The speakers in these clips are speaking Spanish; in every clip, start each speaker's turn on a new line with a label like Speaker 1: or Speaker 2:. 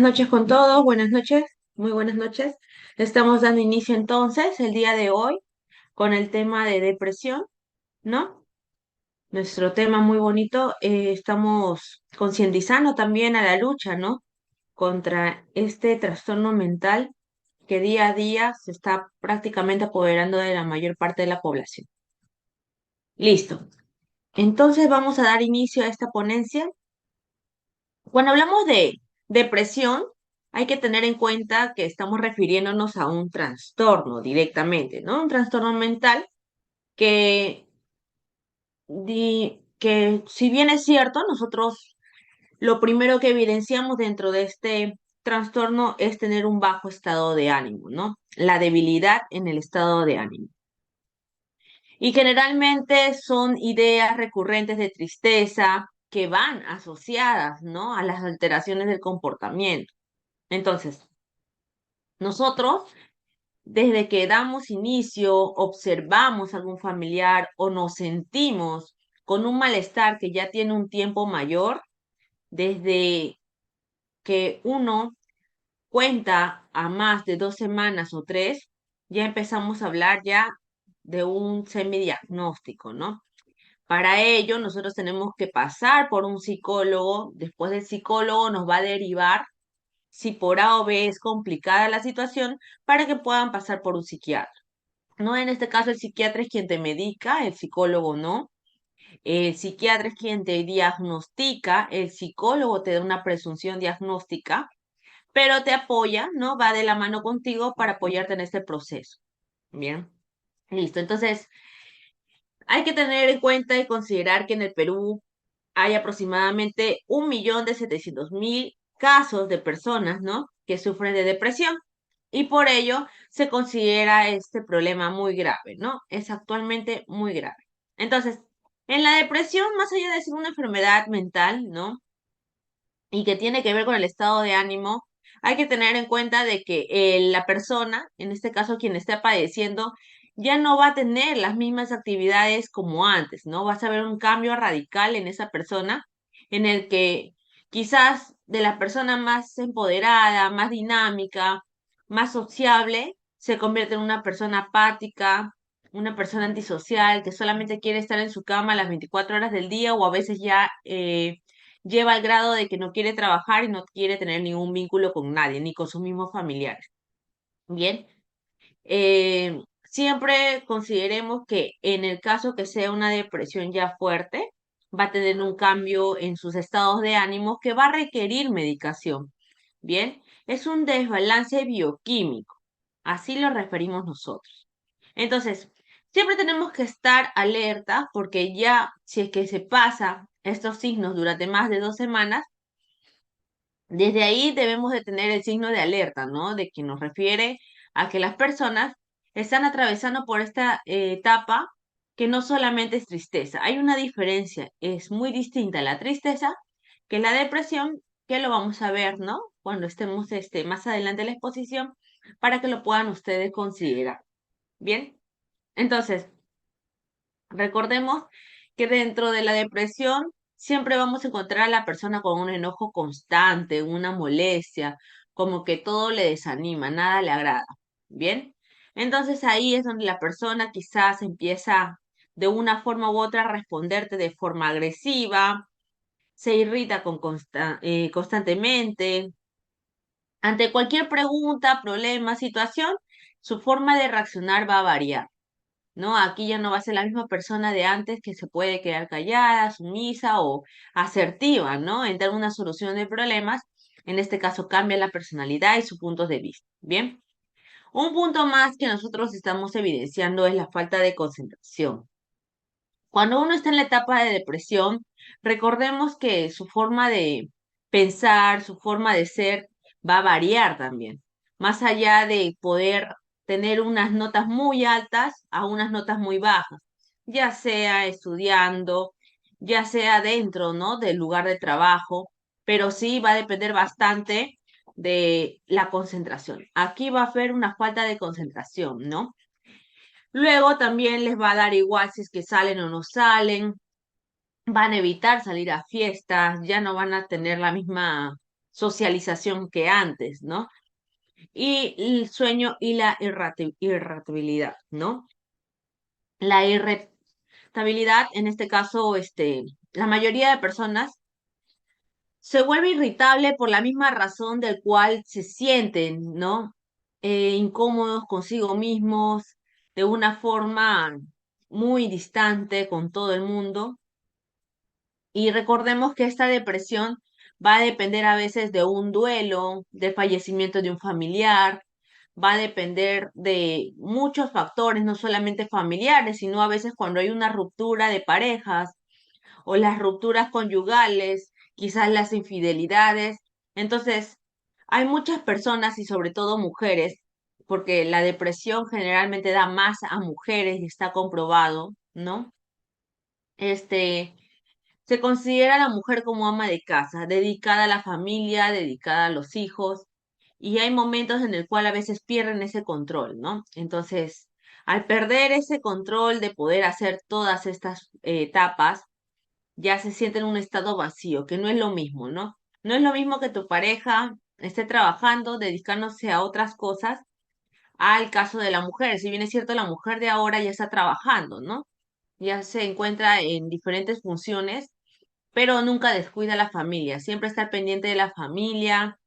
Speaker 1: noches con todos, buenas noches, muy buenas noches. Estamos dando inicio entonces el día de hoy con el tema de depresión, ¿no? Nuestro tema muy bonito. Estamos concientizando también a la lucha, ¿no? Contra este trastorno mental que día a día se está prácticamente apoderando de la mayor parte de la población. Listo. Entonces vamos a dar inicio a esta ponencia. Cuando hablamos de depresión, hay que tener en cuenta que estamos refiriéndonos a un trastorno directamente, ¿no? Un trastorno mental que, que si bien es cierto, nosotros lo primero que evidenciamos dentro de este trastorno es tener un bajo estado de ánimo, ¿no? La debilidad en el estado de ánimo. Y generalmente son ideas recurrentes de tristeza que van asociadas, ¿no? A las alteraciones del comportamiento. Entonces, nosotros, desde que damos inicio, observamos a algún familiar o nos sentimos con un malestar que ya tiene un tiempo mayor, desde que uno cuenta a más de 2 semanas o 3, ya empezamos a hablar ya de un semidiagnóstico, ¿no? Para ello, nosotros tenemos que pasar por un psicólogo, después del psicólogo nos va a derivar si por A o B es complicada la situación, para que puedan pasar por un psiquiatra. No, en este caso el psiquiatra es quien te medica, el psicólogo no. El psiquiatra es quien te diagnostica, el psicólogo te da una presunción diagnóstica, pero te apoya, ¿no? Va de la mano contigo para apoyarte en este proceso. Bien, listo. Entonces, hay que tener en cuenta y considerar que en el Perú hay aproximadamente 1.700.000 casos de personas, ¿no? Que sufren de depresión y por ello se considera este problema muy grave, ¿no? Es actualmente muy grave. Entonces, en la depresión, más allá de ser una enfermedad mental, ¿no? Y que tiene que ver con el estado de ánimo, hay que tener en cuenta de que la persona, en este caso quien esté padeciendo, ya no va a tener las mismas actividades como antes, ¿no? Vas a ver un cambio radical en esa persona, en el que quizás de la persona más empoderada, más dinámica, más sociable, se convierte en una persona apática, una persona antisocial, que solamente quiere estar en su cama las 24 horas del día o a veces ya lleva al grado de que no quiere trabajar y no quiere tener ningún vínculo con nadie, ni con sus mismos familiares. Bien, siempre consideremos que en el caso que sea una depresión ya fuerte, va a tener un cambio en sus estados de ánimo que va a requerir medicación. Bien, es un desbalance bioquímico, así lo referimos nosotros. Entonces, siempre tenemos que estar alerta porque ya si es que se pasa estos signos durante más de 2 semanas, desde ahí debemos de tener el signo de alerta, ¿no? De que nos refiere a que las personas están atravesando por esta etapa que no solamente es tristeza, hay una diferencia, es muy distinta la tristeza que la depresión, que lo vamos a ver, ¿no? Cuando estemos más adelante en la exposición, para que lo puedan ustedes considerar. Bien, entonces, recordemos que dentro de la depresión siempre vamos a encontrar a la persona con un enojo constante, una molestia, como que todo le desanima, nada le agrada. ¿Bien? Entonces ahí es donde la persona quizás empieza de una forma u otra a responderte de forma agresiva, se irrita constantemente. Ante cualquier pregunta, problema, situación, su forma de reaccionar va a variar. ¿No? Aquí ya no va a ser la misma persona de antes que se puede quedar callada, sumisa o asertiva, ¿no? En dar una solución de problemas. En este caso cambia la personalidad y sus puntos de vista. Bien. Un punto más que nosotros estamos evidenciando es la falta de concentración. Cuando uno está en la etapa de depresión, recordemos que su forma de pensar, su forma de ser va a variar también. Más allá de poder tener unas notas muy altas a unas notas muy bajas, ya sea estudiando, ya sea dentro, ¿no? Del lugar de trabajo, pero sí va a depender bastante de la concentración. Aquí va a haber una falta de concentración, ¿no? Luego también les va a dar igual si es que salen o no salen, van a evitar salir a fiestas, ya no van a tener la misma socialización que antes, ¿no? Y el sueño y la irritabilidad, ¿no? La irritabilidad, en este caso, la mayoría de personas se vuelve irritable por la misma razón del cual se sienten, ¿no? Incómodos consigo mismos, de una forma muy distante con todo el mundo. Y recordemos que esta depresión va a depender a veces de un duelo, del fallecimiento de un familiar, va a depender de muchos factores, no solamente familiares, sino a veces cuando hay una ruptura de parejas o las rupturas conyugales, quizás las infidelidades. Entonces, hay muchas personas y sobre todo mujeres, porque la depresión generalmente da más a mujeres y está comprobado, ¿no? Este, Se considera a la mujer como ama de casa, dedicada a la familia, dedicada a los hijos, y hay momentos en el cual a veces pierden ese control, ¿no? Entonces, al perder ese control de poder hacer todas estas etapas, ya se siente en un estado vacío, que no es lo mismo, ¿no? No es lo mismo que tu pareja esté trabajando, dedicándose a otras cosas, al caso de la mujer. Si bien es cierto, la mujer de ahora ya está trabajando, ¿no? Ya se encuentra en diferentes funciones, pero nunca descuida a la familia. Siempre estar pendiente de la familia,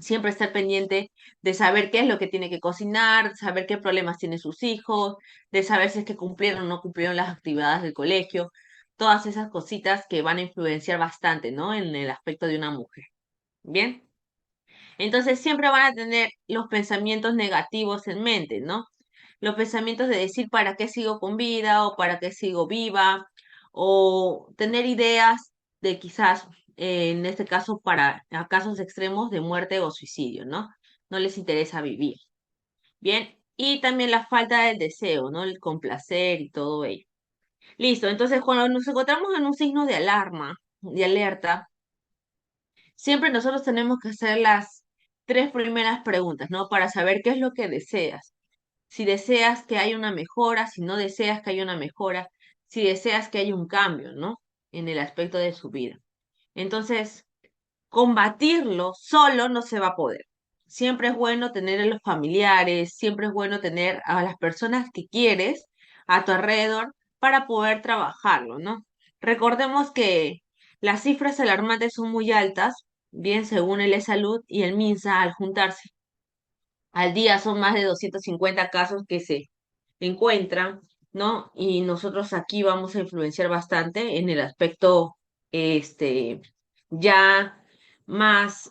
Speaker 1: siempre estar pendiente de saber qué es lo que tiene que cocinar, saber qué problemas tienen sus hijos, de saber si es que cumplieron o no cumplieron las actividades del colegio, todas esas cositas que van a influenciar bastante, ¿no? En el aspecto de una mujer. Bien, entonces siempre van a tener los pensamientos negativos en mente, ¿no? Los pensamientos de decir para qué sigo con vida o para qué sigo viva, o tener ideas de quizás, en este caso, para a casos extremos de muerte o suicidio, ¿no? No les interesa vivir. Bien, y también la falta del deseo, ¿no? El complacer y todo ello. Listo, entonces cuando nos encontramos en un signo de alarma, de alerta, siempre nosotros tenemos que hacer las tres primeras preguntas, ¿no? Para saber qué es lo que deseas. Si deseas que haya una mejora, si no deseas que haya una mejora, si deseas que haya un cambio, ¿no? En el aspecto de su vida. Entonces, combatirlo solo no se va a poder. Siempre es bueno tener a los familiares, siempre es bueno tener a las personas que quieres a tu alrededor para poder trabajarlo, ¿no? Recordemos que las cifras alarmantes son muy altas, bien según el E-Salud y el MINSA al juntarse. Al día son más de 250 casos que se encuentran, ¿no? Y nosotros aquí vamos a influenciar bastante en el aspecto, este, ya más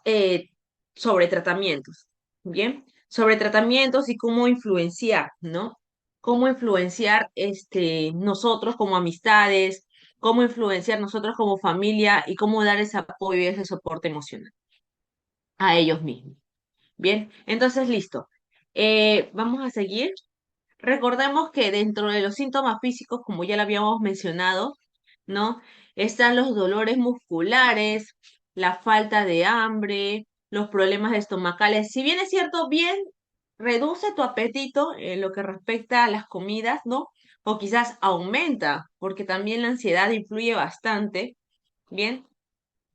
Speaker 1: sobre tratamientos, ¿bien? Sobre tratamientos y cómo influenciar, ¿no? Cómo influenciar, nosotros como amistades, cómo influenciar nosotros como familia y cómo dar ese apoyo y ese soporte emocional a ellos mismos. Bien, entonces listo. Vamos a seguir. Recordemos que dentro de los síntomas físicos, como ya lo habíamos mencionado, ¿no? Están los dolores musculares, la falta de hambre, los problemas estomacales. Si bien es cierto, bien reduce tu apetito en lo que respecta a las comidas, ¿no? O quizás aumenta, porque también la ansiedad influye bastante, ¿bien?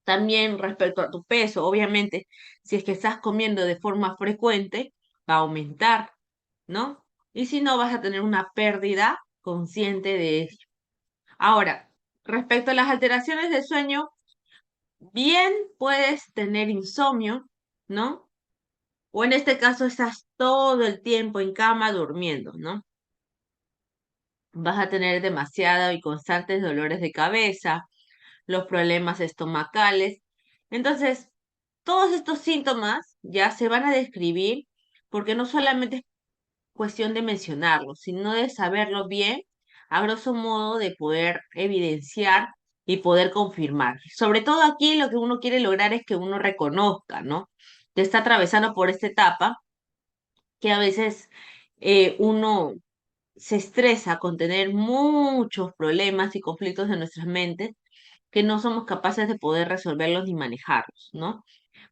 Speaker 1: También respecto a tu peso, obviamente, si es que estás comiendo de forma frecuente, va a aumentar, ¿no? Y si no, vas a tener una pérdida consciente de ello. Ahora, respecto a las alteraciones del sueño, bien puedes tener insomnio, ¿no? O en este caso estás todo el tiempo en cama durmiendo, ¿no? Vas a tener demasiado y constantes dolores de cabeza, los problemas estomacales. Entonces, todos estos síntomas ya se van a describir porque no solamente es cuestión de mencionarlo, sino de saberlo bien, a grosso modo de poder evidenciar y poder confirmar. Sobre todo aquí lo que uno quiere lograr es que uno reconozca, ¿no? Que está atravesando por esta etapa, que a veces uno se estresa con tener muchos problemas y conflictos en nuestras mentes que no somos capaces de poder resolverlos ni manejarlos, ¿no?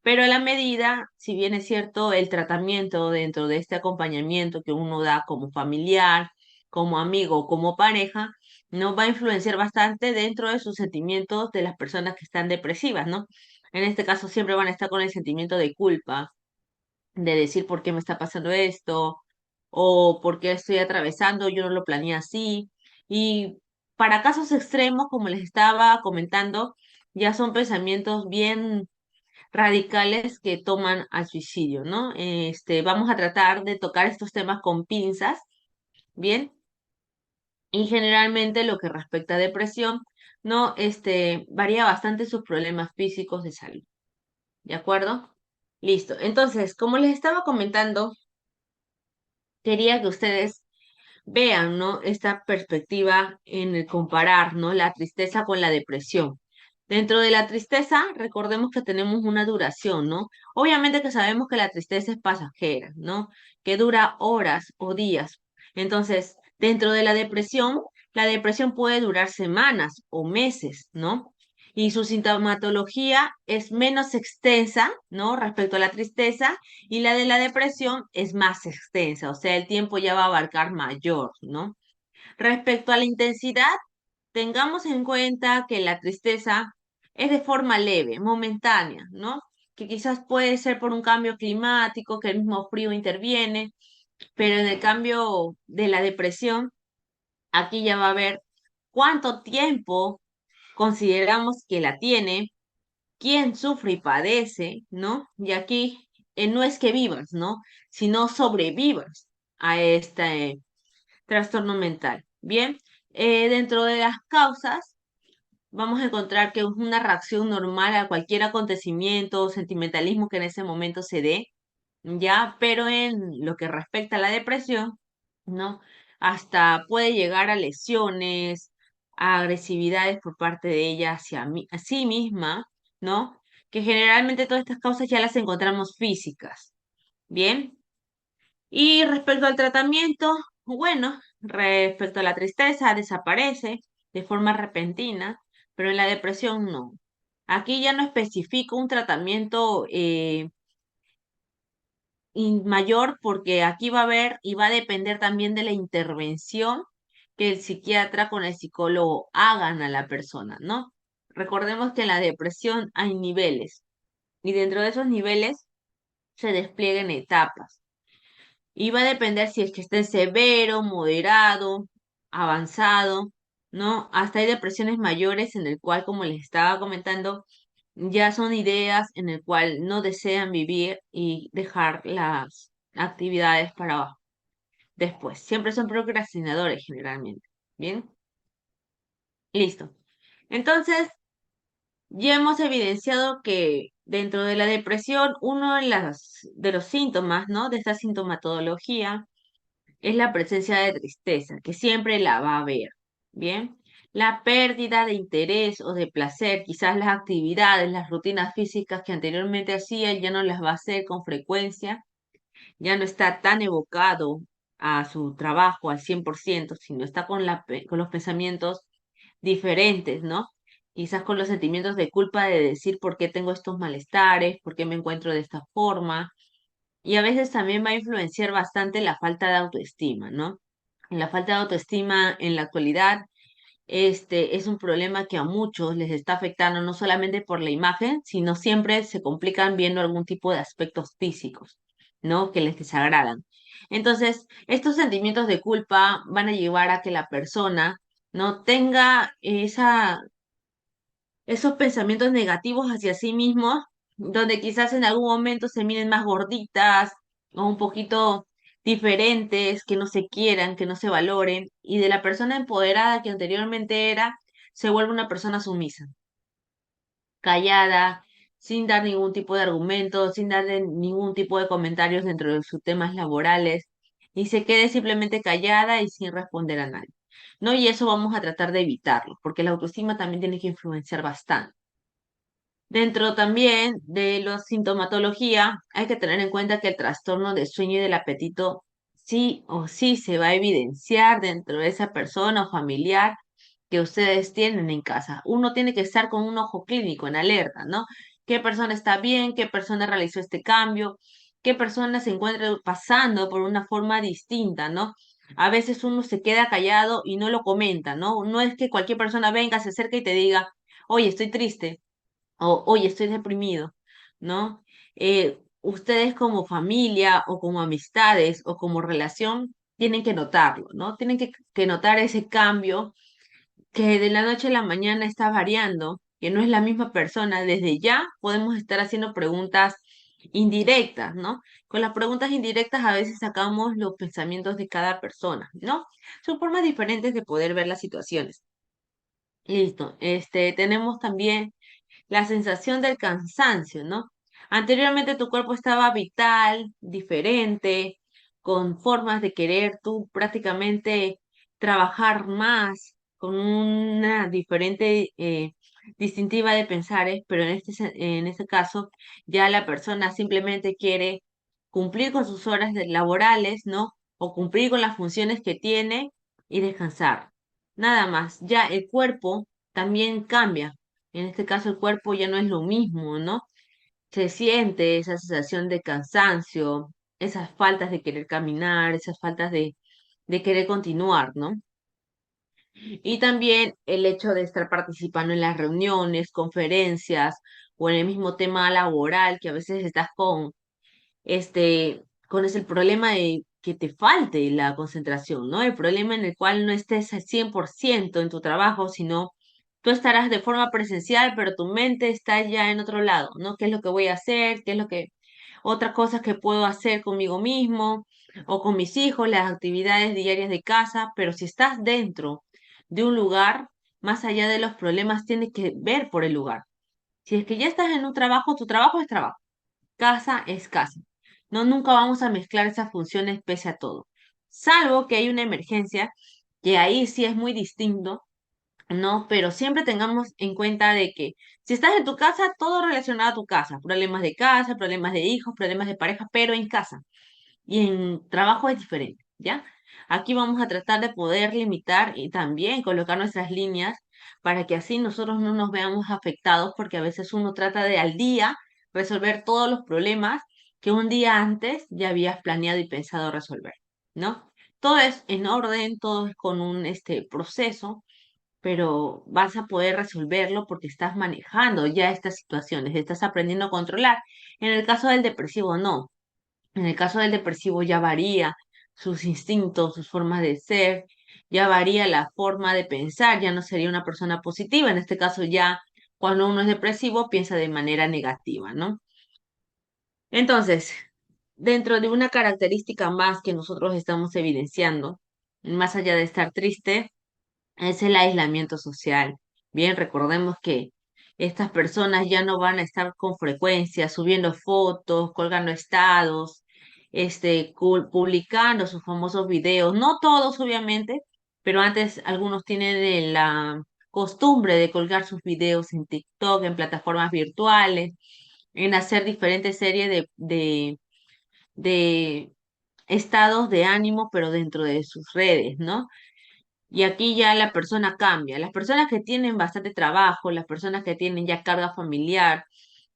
Speaker 1: Pero a la medida, si bien es cierto, el tratamiento dentro de este acompañamiento que uno da como familiar, como amigo, como pareja, nos va a influenciar bastante dentro de sus sentimientos de las personas que están depresivas, ¿no? En este caso siempre van a estar con el sentimiento de culpa, de decir por qué me está pasando esto, o por qué estoy atravesando, yo no lo planeé así. Y para casos extremos, como les estaba comentando, ya son pensamientos bien radicales que toman al suicidio, ¿no? Vamos a tratar de tocar estos temas con pinzas, ¿bien? Y generalmente lo que respecta a depresión, ¿no? Varía bastante sus problemas físicos de salud, ¿de acuerdo? Listo. Entonces, como les estaba comentando, quería que ustedes vean, ¿no? Esta perspectiva en el comparar, ¿no? La tristeza con la depresión. Dentro de la tristeza, recordemos que tenemos una duración, ¿no? Obviamente que sabemos que la tristeza es pasajera, ¿no? Que dura horas o días. Entonces, dentro de la depresión puede durar semanas o meses, ¿no? Y su sintomatología es menos extensa, ¿no? Respecto a la tristeza, y la de la depresión es más extensa, o sea, el tiempo ya va a abarcar mayor, ¿no? Respecto a la intensidad, tengamos en cuenta que la tristeza es de forma leve, momentánea, ¿no? Que quizás puede ser por un cambio climático, que el mismo frío interviene, pero en el cambio de la depresión, aquí ya va a ver cuánto tiempo consideramos que la tiene, quién sufre y padece, ¿no? Y aquí no es que vivas, ¿no? Sino sobrevivas a este trastorno mental. Bien, dentro de las causas vamos a encontrar que es una reacción normal a cualquier acontecimiento o sentimentalismo que en ese momento se dé, ¿ya? Pero en lo que respecta a la depresión, ¿no? Hasta puede llegar a lesiones, a agresividades por parte de ella a sí misma, ¿no? Que generalmente todas estas causas ya las encontramos físicas, ¿bien? Y respecto al tratamiento, bueno, respecto a la tristeza, desaparece de forma repentina, pero en la depresión no. Aquí ya no especifico un tratamiento mayor porque aquí va a haber y va a depender también de la intervención que el psiquiatra con el psicólogo hagan a la persona, ¿no? Recordemos que en la depresión hay niveles y dentro de esos niveles se despliegan etapas. Y va a depender si es que esté severo, moderado, avanzado, ¿no? Hasta hay depresiones mayores en el cual, como les estaba comentando, ya son ideas en el cual no desean vivir y dejar las actividades para abajo. Después, siempre son procrastinadores generalmente. ¿Bien? Listo. Entonces, ya hemos evidenciado que dentro de la depresión, uno de los síntomas, ¿no? De esta sintomatología es la presencia de tristeza, que siempre la va a haber, ¿bien? La pérdida de interés o de placer, quizás las actividades, las rutinas físicas que anteriormente hacía, ya no las va a hacer con frecuencia, ya no está tan evocado a su trabajo al 100%, sino está con los pensamientos diferentes, ¿no? Quizás con los sentimientos de culpa de decir por qué tengo estos malestares, por qué me encuentro de esta forma, y a veces también va a influenciar bastante la falta de autoestima, ¿no? La falta de autoestima en la actualidad, es un problema que a muchos les está afectando, no solamente por la imagen, sino siempre se complican viendo algún tipo de aspectos físicos, ¿no? Que les desagradan. Entonces, estos sentimientos de culpa van a llevar a que la persona no tenga esos pensamientos negativos hacia sí mismos, donde quizás en algún momento se miren más gorditas o un poquito diferentes, que no se quieran, que no se valoren, y de la persona empoderada que anteriormente era, se vuelve una persona sumisa, callada, sin dar ningún tipo de argumento, sin darle ningún tipo de comentarios dentro de sus temas laborales, y se quede simplemente callada y sin responder a nadie. ¿No? Y eso vamos a tratar de evitarlo, porque la autoestima también tiene que influenciar bastante. Dentro también de la sintomatología, hay que tener en cuenta que el trastorno del sueño y del apetito sí o sí se va a evidenciar dentro de esa persona o familiar que ustedes tienen en casa. Uno tiene que estar con un ojo clínico en alerta, ¿no? ¿Qué persona está bien? ¿Qué persona realizó este cambio? ¿Qué persona se encuentra pasando por una forma distinta, ¿no? A veces uno se queda callado y no lo comenta, ¿no? No es que cualquier persona venga, se acerque y te diga, oye, estoy triste. o oye, estoy deprimido, ¿no? Ustedes como familia o como amistades o como relación tienen que notarlo, ¿no? Tienen que notar ese cambio que de la noche a la mañana está variando, que no es la misma persona. Desde ya podemos estar haciendo preguntas indirectas, ¿no? Con las preguntas indirectas a veces sacamos los pensamientos de cada persona, ¿no? Son formas diferentes de poder ver las situaciones. Listo. Tenemos también la sensación del cansancio, ¿no? Anteriormente tu cuerpo estaba vital, diferente, con formas de querer tú prácticamente trabajar más, con una diferente distintiva de pensares, pero en este caso ya la persona simplemente quiere cumplir con sus horas laborales, ¿no? O cumplir con las funciones que tiene y descansar. Nada más, ya el cuerpo también cambia. En este caso el cuerpo ya no es lo mismo, ¿no? Se siente esa sensación de cansancio, esas faltas de querer caminar, esas faltas de querer continuar, ¿no? Y también el hecho de estar participando en las reuniones, conferencias o en el mismo tema laboral, que a veces estás con ese el problema de que te falte la concentración, ¿no? El problema en el cual no estés al 100% en tu trabajo, sino tú estarás de forma presencial, pero tu mente está ya en otro lado, ¿no? ¿Qué es lo que voy a hacer? ¿Qué es lo que, otras cosas que puedo hacer conmigo mismo o con mis hijos, las actividades diarias de casa? Pero si estás dentro de un lugar, más allá de los problemas, tienes que ver por el lugar. Si es que ya estás en un trabajo, tu trabajo es trabajo, casa es casa. No, nunca vamos a mezclar esas funciones pese a todo. Salvo que hay una emergencia, que ahí sí es muy distinto, ¿no? Pero siempre tengamos en cuenta de que si estás en tu casa, todo relacionado a tu casa, problemas de hijos, problemas de pareja, pero en casa y en trabajo es diferente, ¿ya? Aquí vamos a tratar de poder limitar y también colocar nuestras líneas para que así nosotros no nos veamos afectados, porque a veces uno trata de al día resolver todos los problemas que un día antes ya habías planeado y pensado resolver, ¿no? Todo es en orden, todo es con un proceso, pero vas a poder resolverlo porque estás manejando ya estas situaciones, estás aprendiendo a controlar. En el caso del depresivo, no. En el caso del depresivo ya varía sus instintos, sus formas de ser, ya varía la forma de pensar, ya no sería una persona positiva. En este caso ya cuando uno es depresivo piensa de manera negativa, ¿no? Entonces, dentro de una característica más que nosotros estamos evidenciando, más allá de estar triste, es el aislamiento social. Bien, recordemos que estas personas ya no van a estar con frecuencia subiendo fotos, colgando estados, publicando sus famosos videos. No todos, obviamente, pero antes algunos tienen la costumbre de colgar sus videos en TikTok, en plataformas virtuales, en hacer diferentes series de estados de ánimo, pero dentro de sus redes, ¿no? Y aquí ya la persona cambia. Las personas que tienen bastante trabajo, las personas que tienen ya carga familiar,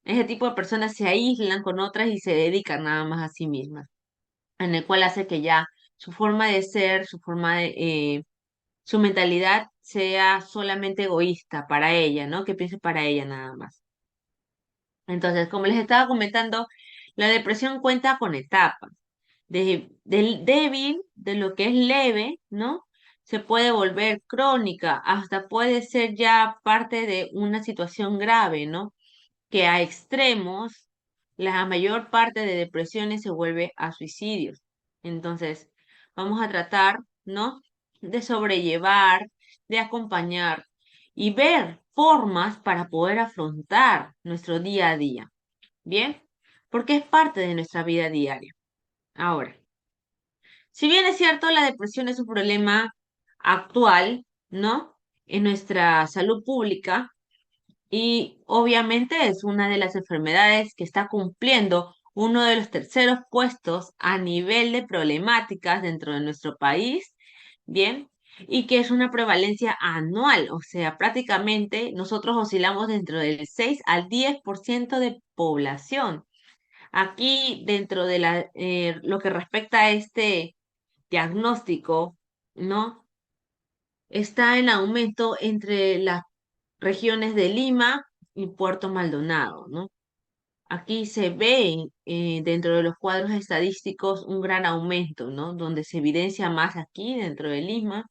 Speaker 1: ese tipo de personas se aíslan con otras y se dedican nada más a sí mismas, en el cual hace que ya su forma de ser, su mentalidad sea solamente egoísta para ella, ¿no? Que piense para ella nada más. Entonces, como les estaba comentando, la depresión cuenta con etapas del débil, de lo que es leve, ¿no? Se puede volver crónica, hasta puede ser ya parte de una situación grave, ¿no? Que a extremos, la mayor parte de depresiones se vuelve a suicidios. Entonces, vamos a tratar, ¿no? De sobrellevar, de acompañar y ver formas para poder afrontar nuestro día a día, ¿bien? Porque es parte de nuestra vida diaria. Ahora. Si bien es cierto, la depresión es un problema actual, ¿no? En nuestra salud pública y obviamente es una de las enfermedades que está cumpliendo uno de los terceros puestos a nivel de problemáticas dentro de nuestro país, ¿bien? Y que es una prevalencia anual, o sea, prácticamente nosotros oscilamos dentro del 6 al 10% de población. Aquí, dentro de lo que respecta a este diagnóstico, ¿no? Está en aumento entre las regiones de Lima y Puerto Maldonado, ¿no? Aquí se ve dentro de los cuadros estadísticos un gran aumento, ¿no? Donde se evidencia más aquí dentro de Lima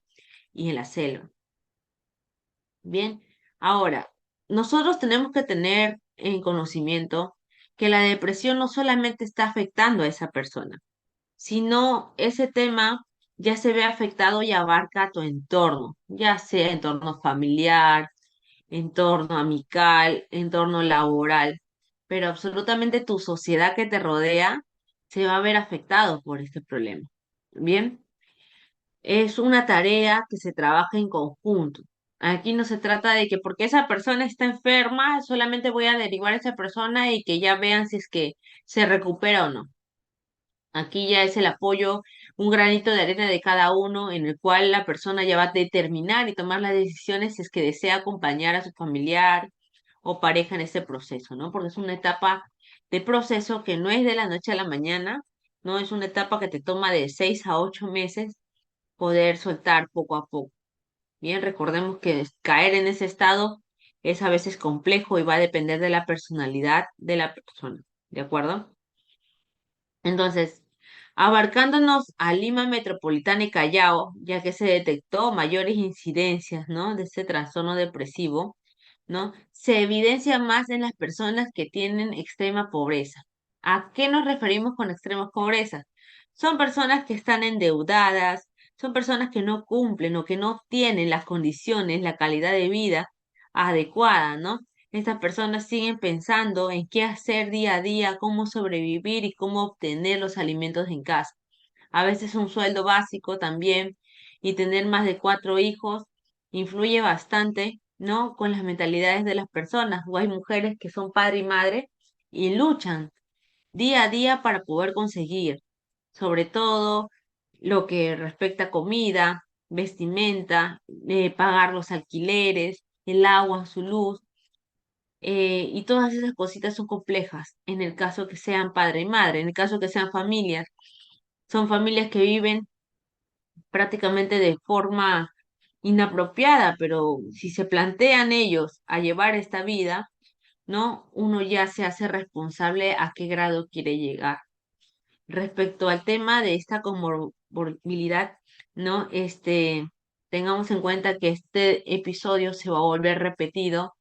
Speaker 1: y en la selva. Bien, ahora, nosotros tenemos que tener en conocimiento que la depresión no solamente está afectando a esa persona, sino ese tema ya se ve afectado y abarca tu entorno, ya sea entorno familiar, entorno amical, entorno laboral, pero absolutamente tu sociedad que te rodea se va a ver afectado por este problema. Bien, es una tarea que se trabaja en conjunto. Aquí no se trata de que porque esa persona está enferma, solamente voy a derivar a esa persona y que ya vean si es que se recupera o no. Aquí ya es el apoyo, un granito de arena de cada uno, en el cual la persona ya va a determinar y tomar las decisiones si es que desea acompañar a su familiar o pareja en este proceso, ¿no? Porque es una etapa de proceso que no es de la noche a la mañana, ¿no? Es una etapa que te toma de 6 a 8 meses poder soltar poco a poco. Bien, recordemos que caer en ese estado es a veces complejo y va a depender de la personalidad de la persona, ¿de acuerdo? Entonces, abarcándonos a Lima Metropolitana y Callao, ya que se detectó mayores incidencias, ¿no? De este trastorno depresivo, ¿no? Se evidencia más en las personas que tienen extrema pobreza. ¿A qué nos referimos con extrema pobreza? Son personas que están endeudadas, son personas que no cumplen o que no tienen las condiciones, la calidad de vida adecuada, ¿no? Estas personas siguen pensando en qué hacer día a día, cómo sobrevivir y cómo obtener los alimentos en casa. A veces un sueldo básico también y tener más de 4 hijos influye bastante, ¿no? Con las mentalidades de las personas. O hay mujeres que son padre y madre y luchan día a día para poder conseguir, sobre todo lo que respecta a comida, vestimenta, pagar los alquileres, el agua, su luz, y todas esas cositas son complejas en el caso que sean padre y madre, en el caso que sean familias, son familias que viven prácticamente de forma inapropiada, pero si se plantean ellos a llevar esta vida, ¿no? Uno ya se hace responsable a qué grado quiere llegar. Respecto al tema de esta comorbilidad, ¿no? Tengamos en cuenta que este episodio se va a volver repetido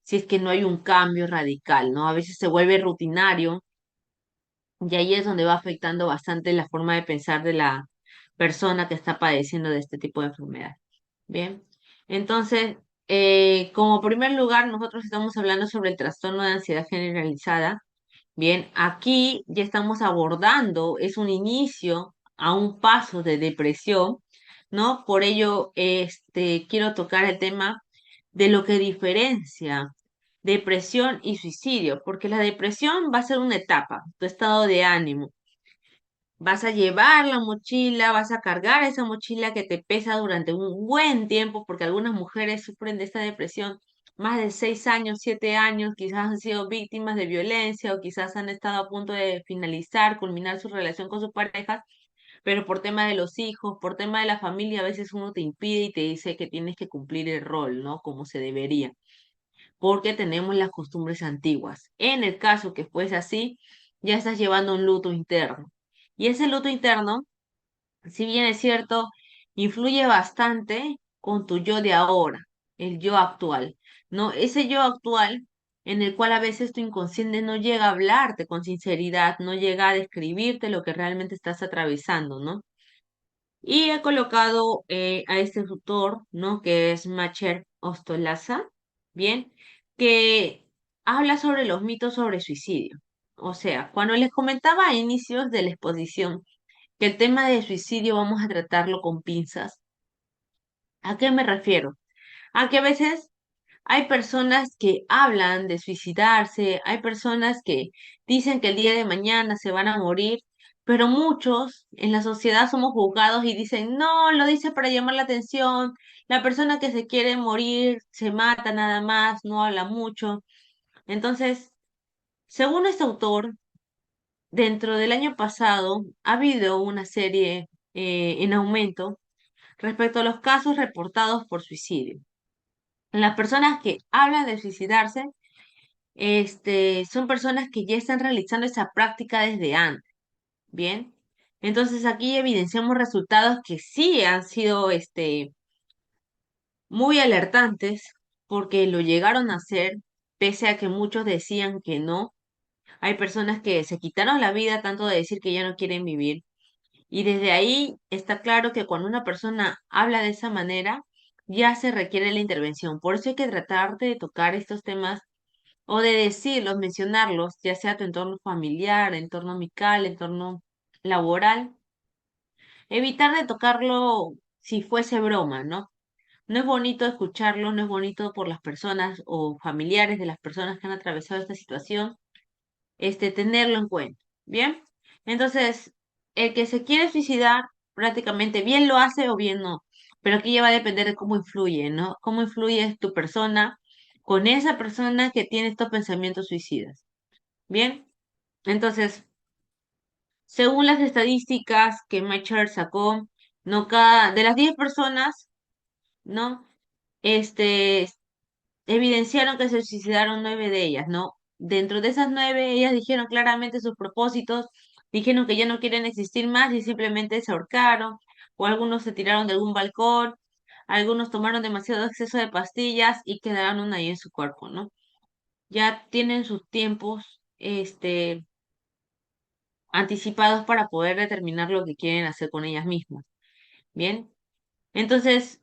Speaker 1: si es que no hay un cambio radical, ¿no? A veces se vuelve rutinario y ahí es donde va afectando bastante la forma de pensar de la persona que está padeciendo de este tipo de enfermedad. Bien, entonces, como primer lugar, nosotros estamos hablando sobre el trastorno de ansiedad generalizada. Bien, aquí ya estamos abordando, es un inicio a un paso de depresión, ¿no? Por ello, quiero tocar el tema de lo que diferencia depresión y suicidio, porque la depresión va a ser una etapa, tu estado de ánimo. Vas a llevar la mochila, vas a cargar esa mochila que te pesa durante un buen tiempo, porque algunas mujeres sufren de esta depresión más de 6 años, 7 años, quizás han sido víctimas de violencia o quizás han estado a punto de finalizar, culminar su relación con sus parejas, pero por tema de los hijos, por tema de la familia, a veces uno te impide y te dice que tienes que cumplir el rol, ¿no? Como se debería, porque tenemos las costumbres antiguas. En el caso que fuese así, ya estás llevando un luto interno. Y ese luto interno, si bien es cierto, influye bastante con tu yo de ahora, el yo actual, ¿no? Ese yo actual en el cual a veces tu inconsciente no llega a hablarte con sinceridad, no llega a describirte lo que realmente estás atravesando, ¿no? Y he colocado a este autor, ¿no? Que es Macher Ostolaza, ¿bien? Que habla sobre los mitos sobre suicidio. O sea, cuando les comentaba a inicios de la exposición que el tema de suicidio vamos a tratarlo con pinzas, ¿a qué me refiero? A que a veces hay personas que hablan de suicidarse, hay personas que dicen que el día de mañana se van a morir, pero muchos en la sociedad somos juzgados y dicen, no, lo dice para llamar la atención, la persona que se quiere morir se mata nada más, no habla mucho. Entonces, según este autor, dentro del año pasado ha habido una serie en aumento respecto a los casos reportados por suicidio. Las personas que hablan de suicidarse son personas que ya están realizando esa práctica desde antes, ¿bien? Entonces aquí evidenciamos resultados que sí han sido, muy alertantes porque lo llegaron a hacer, pese a que muchos decían que no. Hay personas que se quitaron la vida tanto de decir que ya no quieren vivir. Y desde ahí está claro que cuando una persona habla de esa manera, ya se requiere la intervención. Por eso hay que tratar de tocar estos temas o de decirlos, mencionarlos, ya sea tu entorno familiar, entorno amical, entorno laboral. Evitar de tocarlo si fuese broma, ¿no? No es bonito escucharlo, no es bonito por las personas o familiares de las personas que han atravesado esta situación, tenerlo en cuenta. ¿Bien? Entonces, el que se quiere suicidar, prácticamente bien lo hace o bien no. Pero aquí ya va a depender de cómo influye, ¿no? Cómo influye tu persona con esa persona que tiene estos pensamientos suicidas. ¿Bien? Entonces, según las estadísticas que Machar sacó, no cada, de las 10 personas, ¿no? Este, evidenciaron que se suicidaron 9 de ellas, ¿no? Dentro de esas 9, ellas dijeron claramente sus propósitos, dijeron que ya no quieren existir más y simplemente se ahorcaron, o algunos se tiraron de algún balcón, algunos tomaron demasiado exceso de pastillas y quedaron ahí en su cuerpo, ¿no? Ya tienen sus tiempos, anticipados para poder determinar lo que quieren hacer con ellas mismas, ¿bien? Entonces,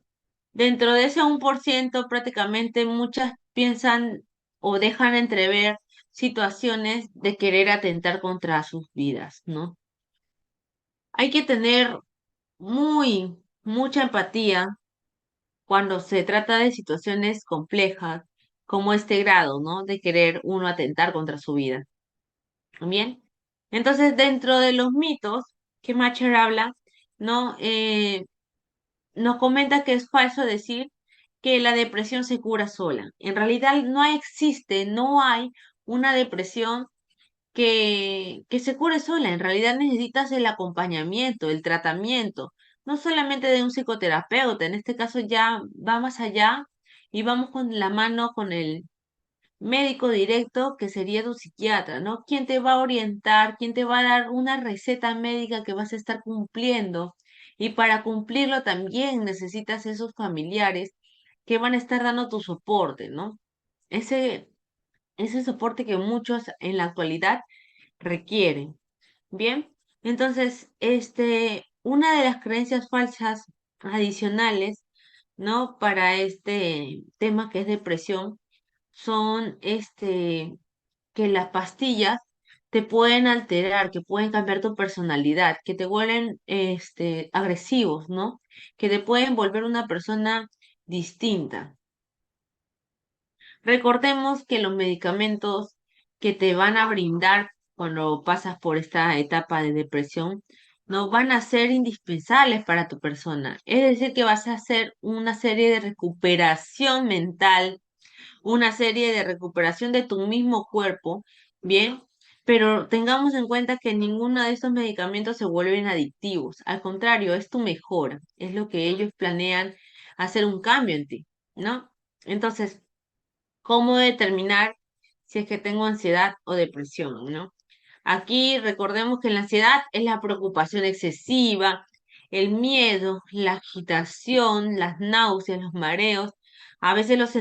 Speaker 1: dentro de ese 1%, prácticamente muchas piensan o dejan entrever situaciones de querer atentar contra sus vidas, ¿no? Hay que tener mucha empatía cuando se trata de situaciones complejas como este grado, ¿no? De querer uno atentar contra su vida. ¿Bien? Entonces, dentro de los mitos que Macher habla, ¿no? Nos comenta que es falso decir que la depresión se cura sola. En realidad no hay una depresión que se cure sola. En realidad necesitas el acompañamiento, el tratamiento, no solamente de un psicoterapeuta. En este caso ya va más allá y vamos con la mano con el médico directo que sería tu psiquiatra, ¿no? ¿Quién te va a orientar? ¿Quién te va a dar una receta médica que vas a estar cumpliendo? Y para cumplirlo también necesitas esos familiares que van a estar dando tu soporte, ¿no? Ese, ese soporte que muchos en la actualidad requieren. Bien, entonces, una de las creencias falsas adicionales, ¿no? Para este tema que es depresión son que las pastillas te pueden alterar, que pueden cambiar tu personalidad, que te vuelven agresivos, ¿no? Que te pueden volver una persona distinta. Recordemos que los medicamentos que te van a brindar cuando pasas por esta etapa de depresión no van a ser indispensables para tu persona. Es decir, que vas a hacer una serie de recuperación mental, una serie de recuperación de tu mismo cuerpo, ¿bien? Pero tengamos en cuenta que ninguno de estos medicamentos se vuelven adictivos. Al contrario, es tu mejora, es lo que ellos planean hacer un cambio en ti, ¿no? Entonces, ¿cómo determinar si es que tengo ansiedad o depresión, ¿no? Aquí recordemos que la ansiedad es la preocupación excesiva, el miedo, la agitación, las náuseas, los mareos, a veces los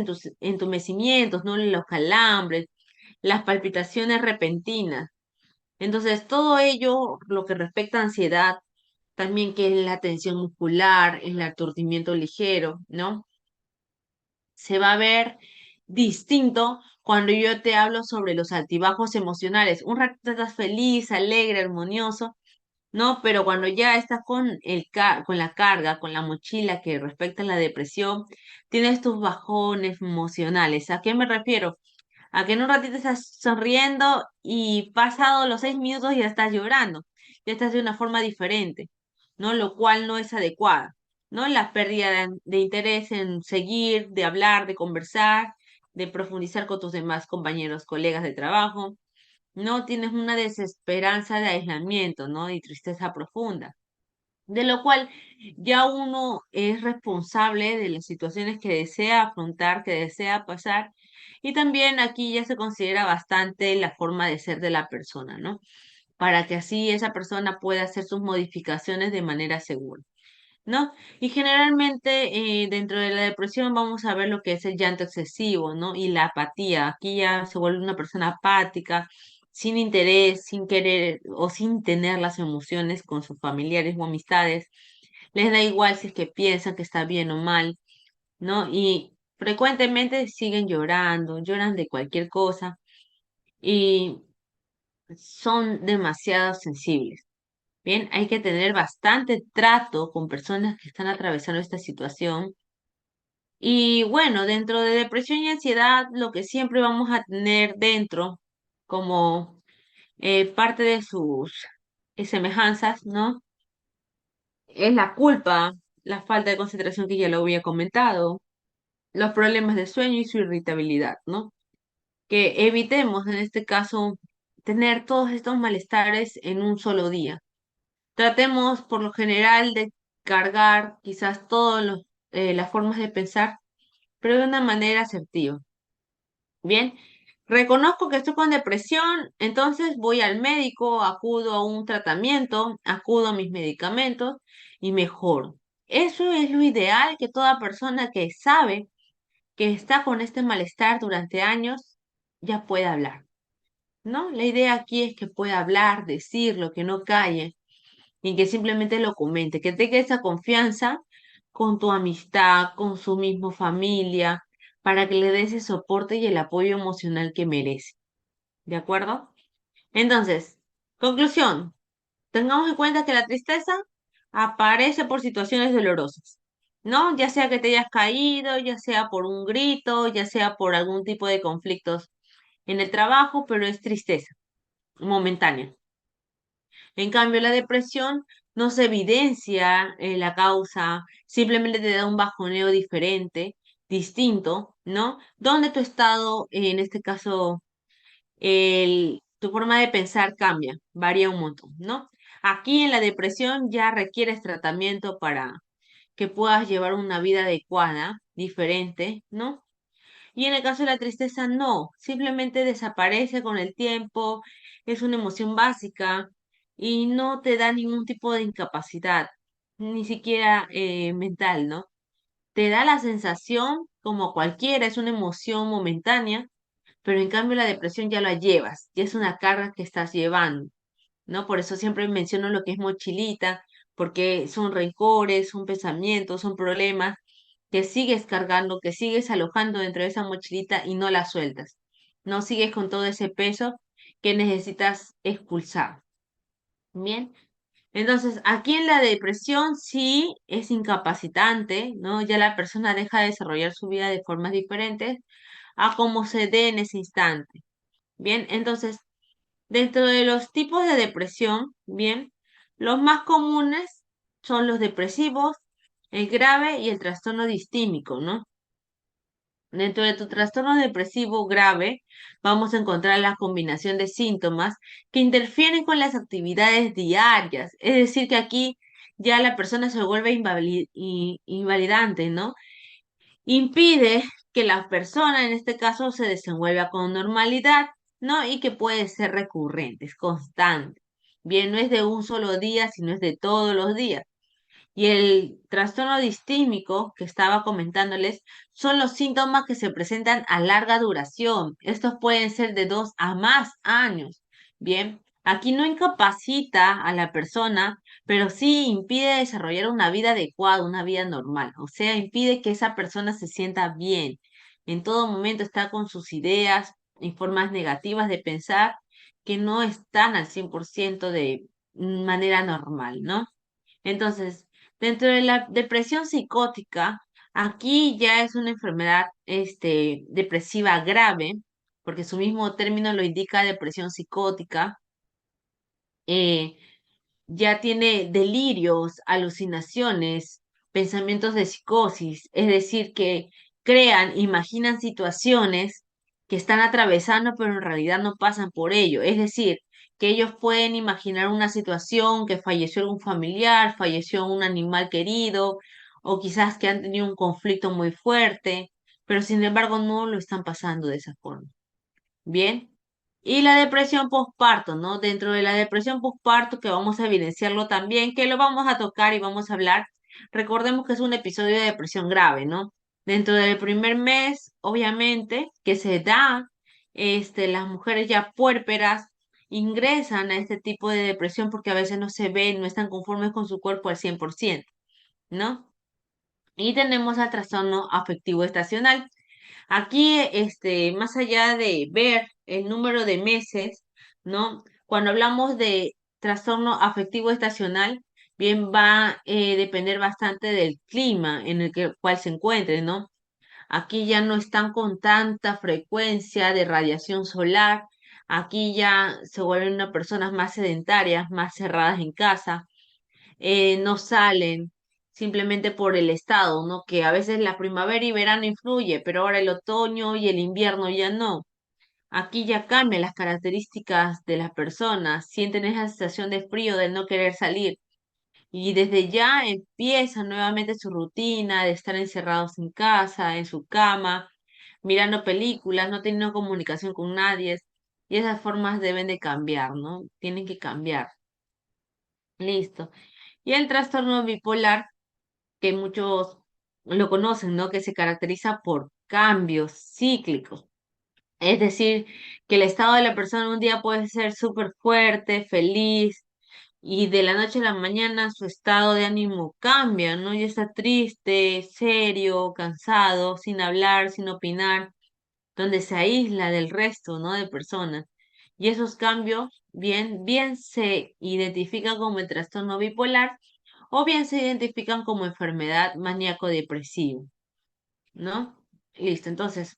Speaker 1: entumecimientos, ¿no? Los calambres, las palpitaciones repentinas. Entonces, todo ello, lo que respecta a ansiedad, también que es la tensión muscular, el aturdimiento ligero, ¿no? Se va a ver distinto cuando yo te hablo sobre los altibajos emocionales. Un ratito estás feliz, alegre, armonioso, ¿no? Pero cuando ya estás con con la carga, con la mochila que respecta a la depresión, tienes tus bajones emocionales. ¿A qué me refiero? A que en un ratito estás sonriendo y pasado los 6 minutos ya estás llorando, ya estás de una forma diferente, ¿no? Lo cual no es adecuada, ¿no? La pérdida de interés en seguir, de hablar, de conversar, de profundizar con tus demás compañeros, colegas de trabajo, ¿no? Tienes una desesperanza de aislamiento, ¿no? Y tristeza profunda. de lo cual ya uno es responsable de las situaciones que desea afrontar, que desea pasar, y también aquí ya se considera bastante la forma de ser de la persona, ¿no? Para que así esa persona pueda hacer sus modificaciones de manera segura. ¿No? Y generalmente dentro de la depresión vamos a ver lo que es el llanto excesivo, ¿no? Y la apatía. Aquí ya se vuelve una persona apática, sin interés, sin querer o sin tener las emociones con sus familiares o amistades. Les da igual si es que piensan que está bien o mal, ¿no? Y frecuentemente siguen llorando, lloran de cualquier cosa y son demasiado sensibles. Bien, hay que tener bastante trato con personas que están atravesando esta situación. Y bueno, dentro de depresión y ansiedad, lo que siempre vamos a tener dentro como parte de sus semejanzas, ¿no? Es la culpa, la falta de concentración que ya lo había comentado, los problemas de sueño y su irritabilidad, ¿no? Que evitemos en este caso tener todos estos malestares en un solo día. Tratemos por lo general de cargar quizás todas las formas de pensar, pero de una manera asertiva. Bien, reconozco que estoy con depresión, entonces voy al médico, acudo a un tratamiento, acudo a mis medicamentos y mejoro. Eso es lo ideal que toda persona que sabe que está con este malestar durante años ya pueda hablar, ¿no? La idea aquí es que pueda hablar, decirlo, que no calle y que simplemente lo comente, que tenga esa confianza con tu amistad, con su misma familia, para que le des ese soporte y el apoyo emocional que merece. ¿De acuerdo? Entonces, conclusión, tengamos en cuenta que la tristeza aparece por situaciones dolorosas, ¿no? Ya sea que te hayas caído, ya sea por un grito, ya sea por algún tipo de conflictos en el trabajo, pero es tristeza momentánea. En cambio, la depresión no se evidencia la causa, simplemente te da un bajoneo diferente, distinto, ¿no? Donde tu estado, en este caso, tu forma de pensar cambia, varía un montón, ¿no? Aquí en la depresión ya requieres tratamiento para que puedas llevar una vida adecuada, diferente, ¿no? Y en el caso de la tristeza, no, simplemente desaparece con el tiempo, es una emoción básica y no te da ningún tipo de incapacidad, ni siquiera mental, ¿no? Te da la sensación, como cualquiera, es una emoción momentánea, pero en cambio la depresión ya la llevas, ya es una carga que estás llevando. ¿No? Por eso siempre menciono lo que es mochilita, porque son rencores, son pensamientos, son problemas que sigues cargando, que sigues alojando dentro de esa mochilita y no la sueltas. No sigues con todo ese peso que necesitas expulsar. Bien. Entonces, aquí en la depresión sí es incapacitante, ¿no? Ya la persona deja de desarrollar su vida de formas diferentes a como se dé en ese instante. Bien, entonces, dentro de los tipos de depresión, bien, los más comunes son los depresivos, el grave y el trastorno distímico, ¿no? Dentro de tu trastorno depresivo grave, vamos a encontrar la combinación de síntomas que interfieren con las actividades diarias. Es decir, que aquí ya la persona se vuelve invalidante, ¿no? Impide que la persona, en este caso, se desenvuelva con normalidad, ¿no? Y que puede ser recurrente, es constante. Bien, no es de un solo día, sino es de todos los días. Y el trastorno distímico que estaba comentándoles son los síntomas que se presentan a larga duración. Estos pueden ser de 2 a más años. Bien, aquí no incapacita a la persona, pero sí impide desarrollar una vida adecuada, una vida normal. O sea, impide que esa persona se sienta bien. En todo momento está con sus ideas y formas negativas de pensar que no están al 100% de manera normal, ¿no? Entonces, dentro de la depresión psicótica, aquí ya es una enfermedad depresiva grave, porque su mismo término lo indica, depresión psicótica. eh, ya tiene delirios, alucinaciones, pensamientos de psicosis, es decir, que crean, imaginan situaciones que están atravesando, pero en realidad no pasan por ello. Es decir, que ellos pueden imaginar una situación que falleció algún familiar, falleció un animal querido, o quizás que han tenido un conflicto muy fuerte, pero sin embargo no lo están pasando de esa forma. Bien. Y la depresión postparto, ¿no? Dentro de la depresión postparto, que vamos a evidenciarlo también, que lo vamos a tocar y vamos a hablar, recordemos que es un episodio de depresión grave, ¿no? Dentro del primer mes, obviamente, que se da, las mujeres ya puérperas ingresan a este tipo de depresión porque a veces no se ven, no están conformes con su cuerpo al 100%, ¿no? Y tenemos al trastorno afectivo estacional. Aquí, más allá de ver el número de meses, ¿no? Cuando hablamos de trastorno afectivo estacional, bien va a depender bastante del clima en el cual se encuentre, ¿no? Aquí ya no están con tanta frecuencia de radiación solar, aquí ya se vuelven unas personas más sedentarias, más cerradas en casa, no salen simplemente por el estado, ¿no? Que a veces la primavera y verano influye, pero ahora el otoño y el invierno ya no. Aquí ya cambian las características de las personas, sienten esa sensación de frío, de no querer salir. Y desde ya empiezan nuevamente su rutina de estar encerrados en casa, en su cama, mirando películas, no teniendo comunicación con nadie. Y esas formas deben de cambiar, ¿no? Tienen que cambiar. Listo. Y el trastorno bipolar, que muchos lo conocen, ¿no? Que se caracteriza por cambios cíclicos. Es decir, que el estado de la persona un día puede ser súper fuerte, feliz, y de la noche a la mañana su estado de ánimo cambia, ¿no? Ya está triste, serio, cansado, sin hablar, sin opinar, donde se aísla del resto, ¿no? De personas. Y esos cambios bien se identifican como el trastorno bipolar o bien se identifican como enfermedad maníaco-depresiva, ¿no? Listo, entonces,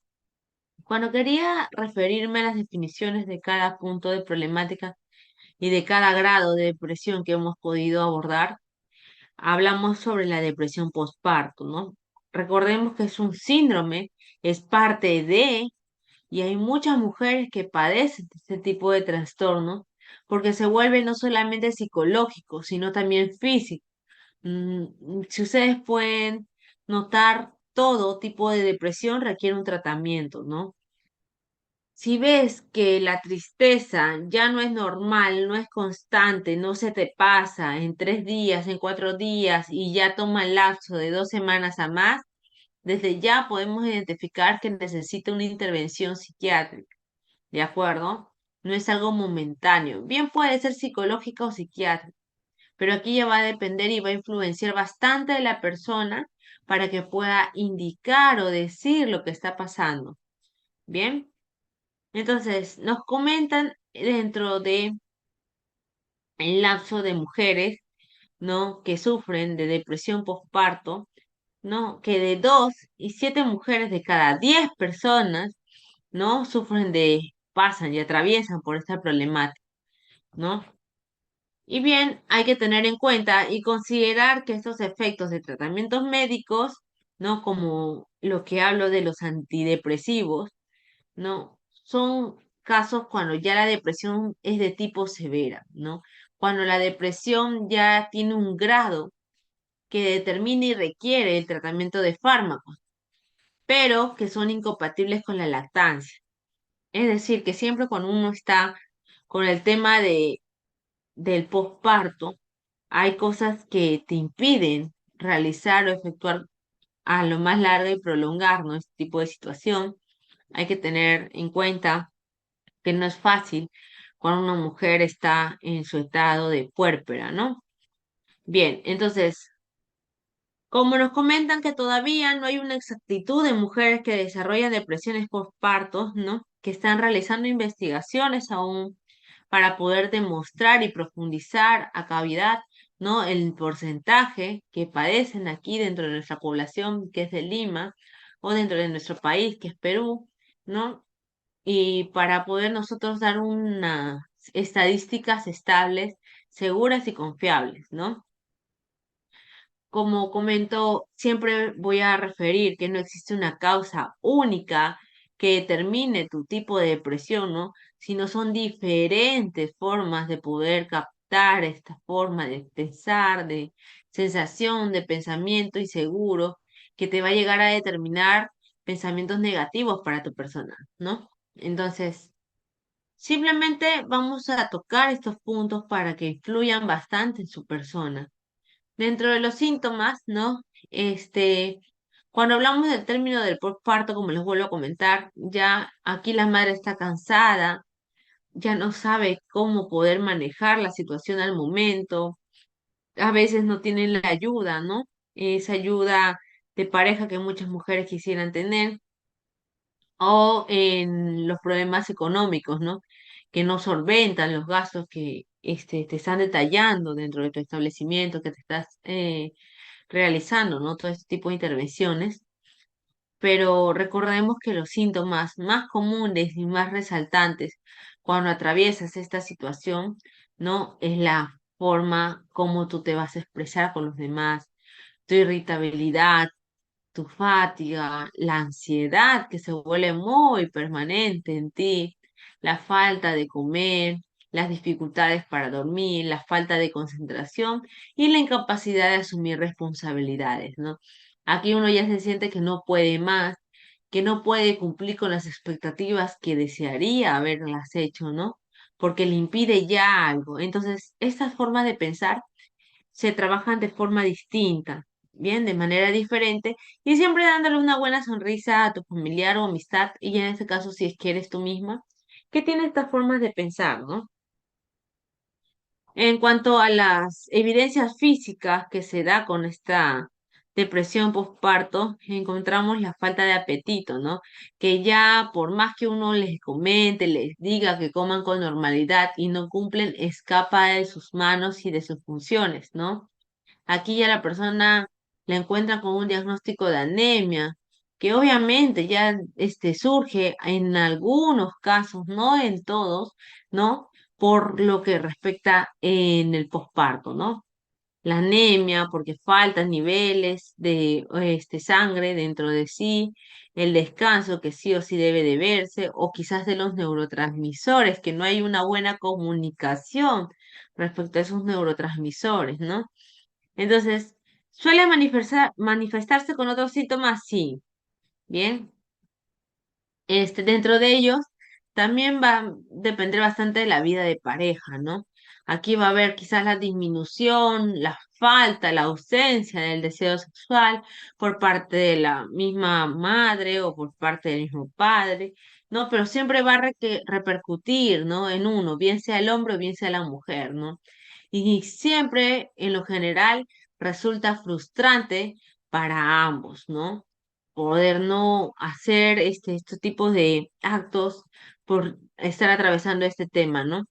Speaker 1: cuando quería referirme a las definiciones de cada punto de problemática y de cada grado de depresión que hemos podido abordar, hablamos sobre la depresión postparto, ¿no? Recordemos que es un síndrome, es parte de, y hay muchas mujeres que padecen de este tipo de trastorno porque se vuelve no solamente psicológico, sino también físico. Si ustedes pueden notar, todo tipo de depresión requiere un tratamiento, ¿no? Si ves que la tristeza ya no es normal, no es constante, no se te pasa en 3 días, en 4 días y ya toma el lapso de 2 semanas a más, desde ya podemos identificar que necesita una intervención psiquiátrica, ¿de acuerdo? No es algo momentáneo. Bien puede ser psicológica o psiquiátrica, pero aquí ya va a depender y va a influenciar bastante de la persona para que pueda indicar o decir lo que está pasando. Bien, entonces nos comentan dentro de el lapso de mujeres, ¿no? Que sufren de depresión postparto, ¿no? Que de 2 y 7 mujeres de cada 10 personas, ¿no? Pasan y atraviesan por esta problemática, ¿no? Y bien, hay que tener en cuenta y considerar que estos efectos de tratamientos médicos, ¿no? Como lo que hablo de los antidepresivos, ¿no? Son casos cuando ya la depresión es de tipo severa, ¿no? Cuando la depresión ya tiene un grado que determina y requiere el tratamiento de fármacos, pero que son incompatibles con la lactancia. Es decir, que siempre cuando uno está con el tema del posparto, hay cosas que te impiden realizar o efectuar a lo más largo y prolongar, ¿no? Este tipo de situación. Hay que tener en cuenta que no es fácil cuando una mujer está en su estado de puérpera, ¿no? Bien, entonces, como nos comentan que todavía no hay una exactitud de mujeres que desarrollan depresiones postpartos, ¿no? Que están realizando investigaciones aún para poder demostrar y profundizar a cavidad, ¿no? El porcentaje que padecen aquí dentro de nuestra población, que es de Lima, o dentro de nuestro país, que es Perú, ¿no? Y para poder nosotros dar unas estadísticas estables, seguras y confiables, ¿no? Como comento, siempre voy a referir que no existe una causa única que determine tu tipo de depresión, ¿no? Sino son diferentes formas de poder captar esta forma de pensar, de sensación, de pensamiento inseguro, que te va a llegar a determinar pensamientos negativos para tu persona, ¿no? Entonces, simplemente vamos a tocar estos puntos para que influyan bastante en su persona. Dentro de los síntomas, ¿no? Cuando hablamos del término del postparto, como les vuelvo a comentar, ya aquí la madre está cansada, ya no sabe cómo poder manejar la situación al momento, a veces no tienen la ayuda, ¿no? Esa ayuda de pareja que muchas mujeres quisieran tener, o en los problemas económicos, ¿no? Que no solventan los gastos que te están detallando dentro de tu establecimiento, que te estás realizando, ¿no? Todo este tipo de intervenciones. Pero recordemos que los síntomas más comunes y más resaltantes cuando atraviesas esta situación, ¿no? Es la forma como tú te vas a expresar con los demás, tu irritabilidad, tu fatiga, la ansiedad que se vuelve muy permanente en ti, la falta de comer, las dificultades para dormir, la falta de concentración y la incapacidad de asumir responsabilidades, ¿no? Aquí uno ya se siente que no puede más, que no puede cumplir con las expectativas que desearía haberlas hecho, ¿no? Porque le impide ya algo. Entonces, estas formas de pensar se trabajan de forma distinta, bien, de manera diferente, y siempre dándole una buena sonrisa a tu familiar o amistad, y en este caso, si es que eres tú misma, que tiene estas formas de pensar, ¿no? En cuanto a las evidencias físicas que se da con esta depresión postparto, encontramos la falta de apetito, ¿no? Que ya por más que uno les comente, les diga que coman con normalidad y no cumplen, escapa de sus manos y de sus funciones, ¿no? Aquí ya la persona la encuentra con un diagnóstico de anemia, que obviamente ya surge en algunos casos, no en todos, ¿no? Por lo que respecta en el posparto, ¿no? La anemia, porque faltan niveles de sangre dentro de sí, el descanso que sí o sí debe de verse, o quizás de los neurotransmisores, que no hay una buena comunicación respecto a esos neurotransmisores, ¿no? Entonces, ¿suele manifestarse con otros síntomas? Sí, bien. Dentro de ellos también va a depender bastante de la vida de pareja, ¿no? Aquí va a haber quizás la disminución, la falta, la ausencia del deseo sexual por parte de la misma madre o por parte del mismo padre, ¿no? Pero siempre va a repercutir, ¿no? En uno, bien sea el hombre o bien sea la mujer, ¿no? Y siempre, en lo general, resulta frustrante para ambos, ¿no? Poder no hacer estos tipos de actos por estar atravesando este tema, ¿no?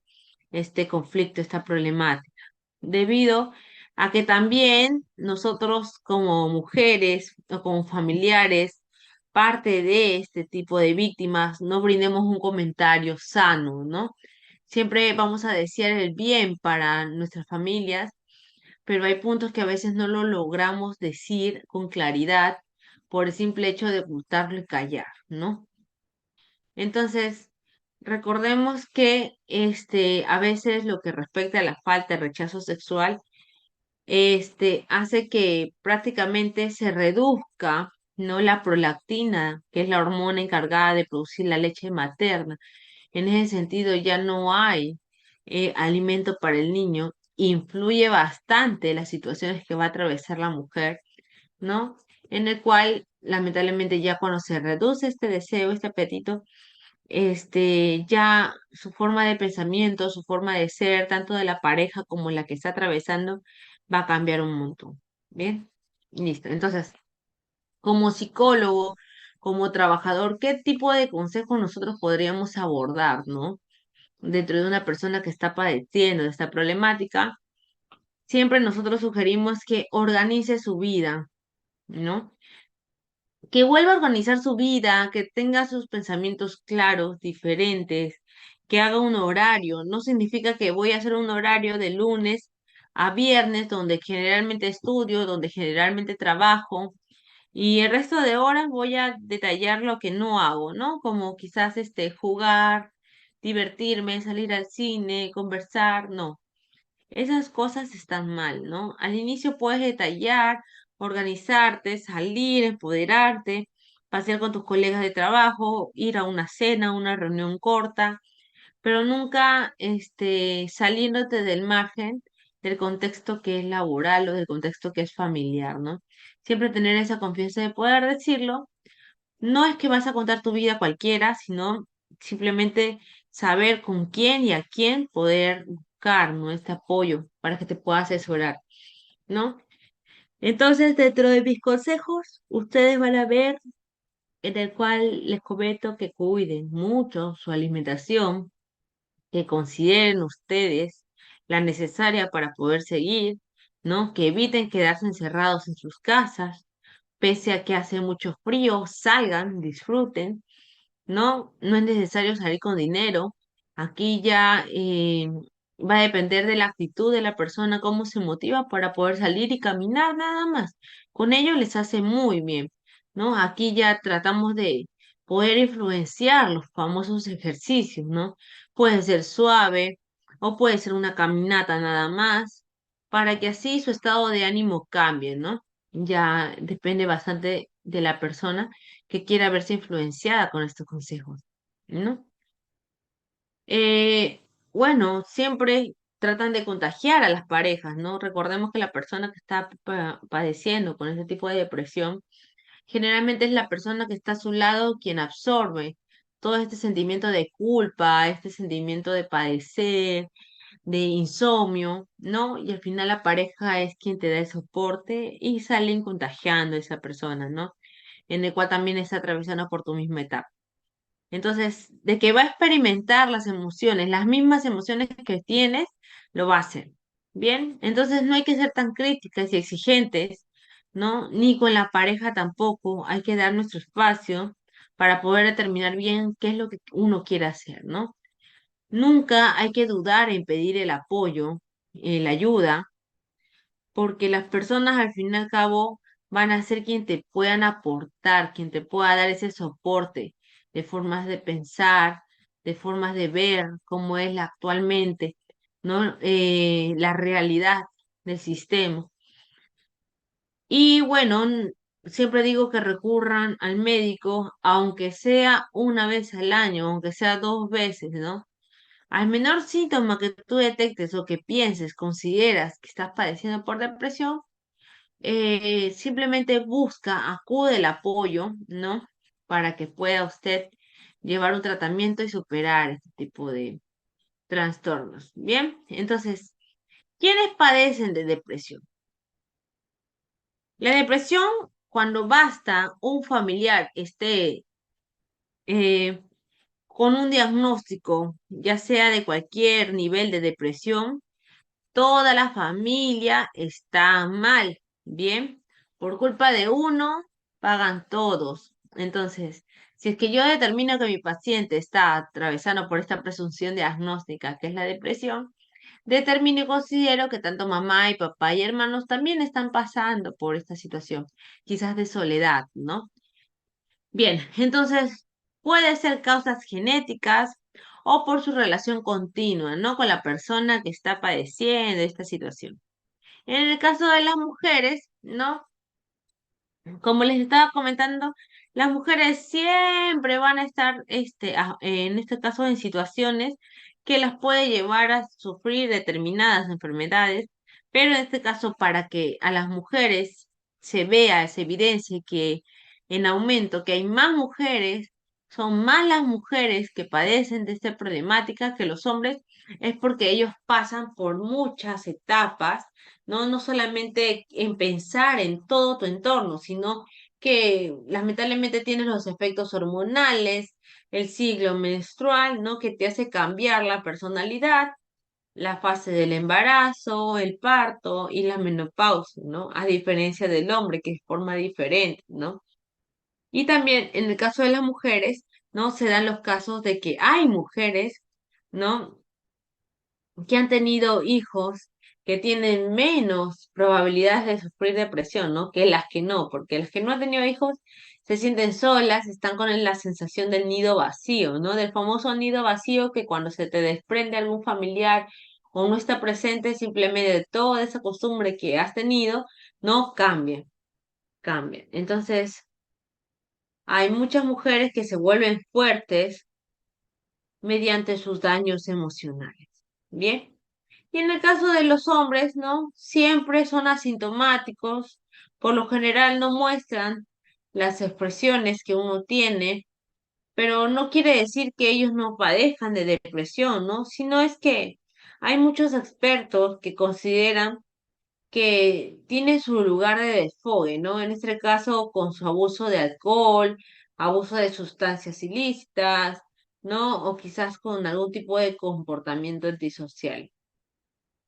Speaker 1: Este conflicto, esta problemática. Debido a que también nosotros como mujeres o como familiares, parte de este tipo de víctimas, no brindemos un comentario sano, ¿no? Siempre vamos a desear el bien para nuestras familias, pero hay puntos que a veces no lo logramos decir con claridad por el simple hecho de ocultarlo y callar, ¿no? Entonces, recordemos que a veces lo que respecta a la falta de rechazo sexual, hace que prácticamente se reduzca, ¿no? La prolactina, que es la hormona encargada de producir la leche materna. En ese sentido, ya no hay alimento para el niño. Influye bastante las situaciones que va a atravesar la mujer, ¿no? En el cual, lamentablemente, ya cuando se reduce este deseo, este apetito, ya su forma de pensamiento, su forma de ser, tanto de la pareja como la que está atravesando, va a cambiar un montón. ¿Bien? Listo. Entonces, como psicólogo, como trabajador, ¿qué tipo de consejos nosotros podríamos abordar, ¿no? Dentro de una persona que está padeciendo de esta problemática, siempre nosotros sugerimos que organice su vida, ¿no? Que vuelva a organizar su vida, que tenga sus pensamientos claros, diferentes, que haga un horario. No significa que voy a hacer un horario de lunes a viernes, donde generalmente estudio, donde generalmente trabajo, Y el resto de horas voy a detallar lo que no hago, ¿no? Como quizás jugar, divertirme, salir al cine, conversar, no. Esas cosas están mal, ¿no? Al inicio puedes detallar, organizarte, salir, empoderarte, pasear con tus colegas de trabajo, ir a una cena, una reunión corta, pero nunca saliéndote del margen del contexto que es laboral o del contexto que es familiar, ¿no? Siempre tener esa confianza de poder decirlo. No es que vas a contar tu vida a cualquiera, sino simplemente saber con quién y a quién poder buscar, ¿no? Este apoyo para que te pueda asesorar, ¿no? Entonces, dentro de mis consejos, ustedes van a ver en el cual les comento que cuiden mucho su alimentación, que consideren ustedes la necesaria para poder seguir, ¿no? Que eviten quedarse encerrados en sus casas, pese a que hace mucho frío, salgan, disfruten, ¿no? No es necesario salir con dinero. Aquí ya va a depender de la actitud de la persona, cómo se motiva para poder salir y caminar nada más. Con ello les hace muy bien, ¿no? Aquí ya tratamos de poder influenciar los famosos ejercicios, ¿no? Puede ser suave o puede ser una caminata nada más, para que así su estado de ánimo cambie, ¿no? Ya depende bastante de la persona que quiera verse influenciada con estos consejos, ¿no? Bueno, siempre tratan de contagiar a las parejas, ¿no? Recordemos que la persona que está padeciendo con este tipo de depresión, generalmente es la persona que está a su lado quien absorbe todo este sentimiento de culpa, este sentimiento de padecer, de insomnio, ¿no? Y al final la pareja es quien te da el soporte y salen contagiando a esa persona, ¿no? En el cual también está atravesando por tu misma etapa. Entonces, de que va a experimentar las emociones, las mismas emociones que tienes, lo va a hacer. Bien, entonces no hay que ser tan críticas y exigentes, ¿no? Ni con la pareja tampoco. Hay que dar nuestro espacio para poder determinar bien qué es lo que uno quiere hacer, ¿no? Nunca hay que dudar en pedir el apoyo, la ayuda, porque las personas al fin y al cabo van a ser quien te puedan aportar, quien te pueda dar ese soporte de formas de pensar, de formas de ver cómo es actualmente, ¿no? La realidad del sistema. Y bueno, siempre digo que recurran al médico, aunque sea una vez al año, aunque sea dos veces, ¿no? Al menor síntoma que tú detectes o que pienses, consideras que estás padeciendo por depresión, simplemente busca, acude el apoyo, ¿no? Para que pueda usted llevar un tratamiento y superar este tipo de trastornos. Bien, entonces, ¿quiénes padecen de depresión? La depresión, cuando basta un familiar esté eh, con un diagnóstico, ya sea de cualquier nivel de depresión, toda la familia está mal, ¿bien? Por culpa de uno, pagan todos. Entonces, si es que yo determino que mi paciente está atravesando por esta presunción diagnóstica, que es la depresión, determino y considero que tanto mamá y papá y hermanos también están pasando por esta situación, quizás de soledad, ¿no? Bien, entonces puede ser causas genéticas o por su relación continua, ¿no? Con la persona que está padeciendo esta situación. En el caso de las mujeres, ¿no? Como les estaba comentando, las mujeres siempre van a estar, en este caso, en situaciones que las puede llevar a sufrir determinadas enfermedades, pero en este caso, para que a las mujeres se vea, se evidencie que en aumento, que hay más mujeres, son más las mujeres que padecen de esta problemática que los hombres, es porque ellos pasan por muchas etapas, ¿no? No solamente en pensar en todo tu entorno, sino que lamentablemente tienes los efectos hormonales, el ciclo menstrual, ¿no? Que te hace cambiar la personalidad, la fase del embarazo, el parto y la menopausia, ¿no? A diferencia del hombre, que es forma diferente, ¿no? Y también en el caso de las mujeres, ¿no? Se dan los casos de que hay mujeres, ¿no? Que han tenido hijos que tienen menos probabilidades de sufrir depresión, ¿no? Que las que no, porque las que no han tenido hijos se sienten solas, están con la sensación del nido vacío, ¿no? Del famoso nido vacío que cuando se te desprende algún familiar o no está presente, simplemente toda esa costumbre que has tenido, no cambia, cambia. Entonces, hay muchas mujeres que se vuelven fuertes mediante sus daños emocionales. Bien. Y en el caso de los hombres, ¿no? Siempre son asintomáticos, por lo general no muestran las expresiones que uno tiene, pero no quiere decir que ellos no padezcan de depresión, ¿no? Sino es que hay muchos expertos que consideran que tiene su lugar de desfogue, ¿no? En este caso, con su abuso de alcohol, abuso de sustancias ilícitas, ¿no? O quizás con algún tipo de comportamiento antisocial.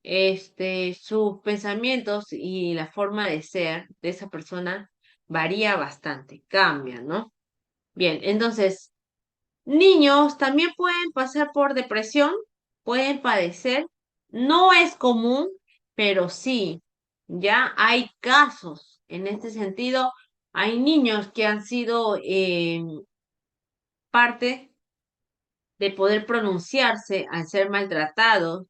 Speaker 1: Sus pensamientos y la forma de ser de esa persona varía bastante, cambia, ¿no? Bien, entonces, niños también pueden pasar por depresión, pueden padecer, no es común, pero sí, ya hay casos en este sentido. Hay niños que han sido parte de poder pronunciarse al ser maltratados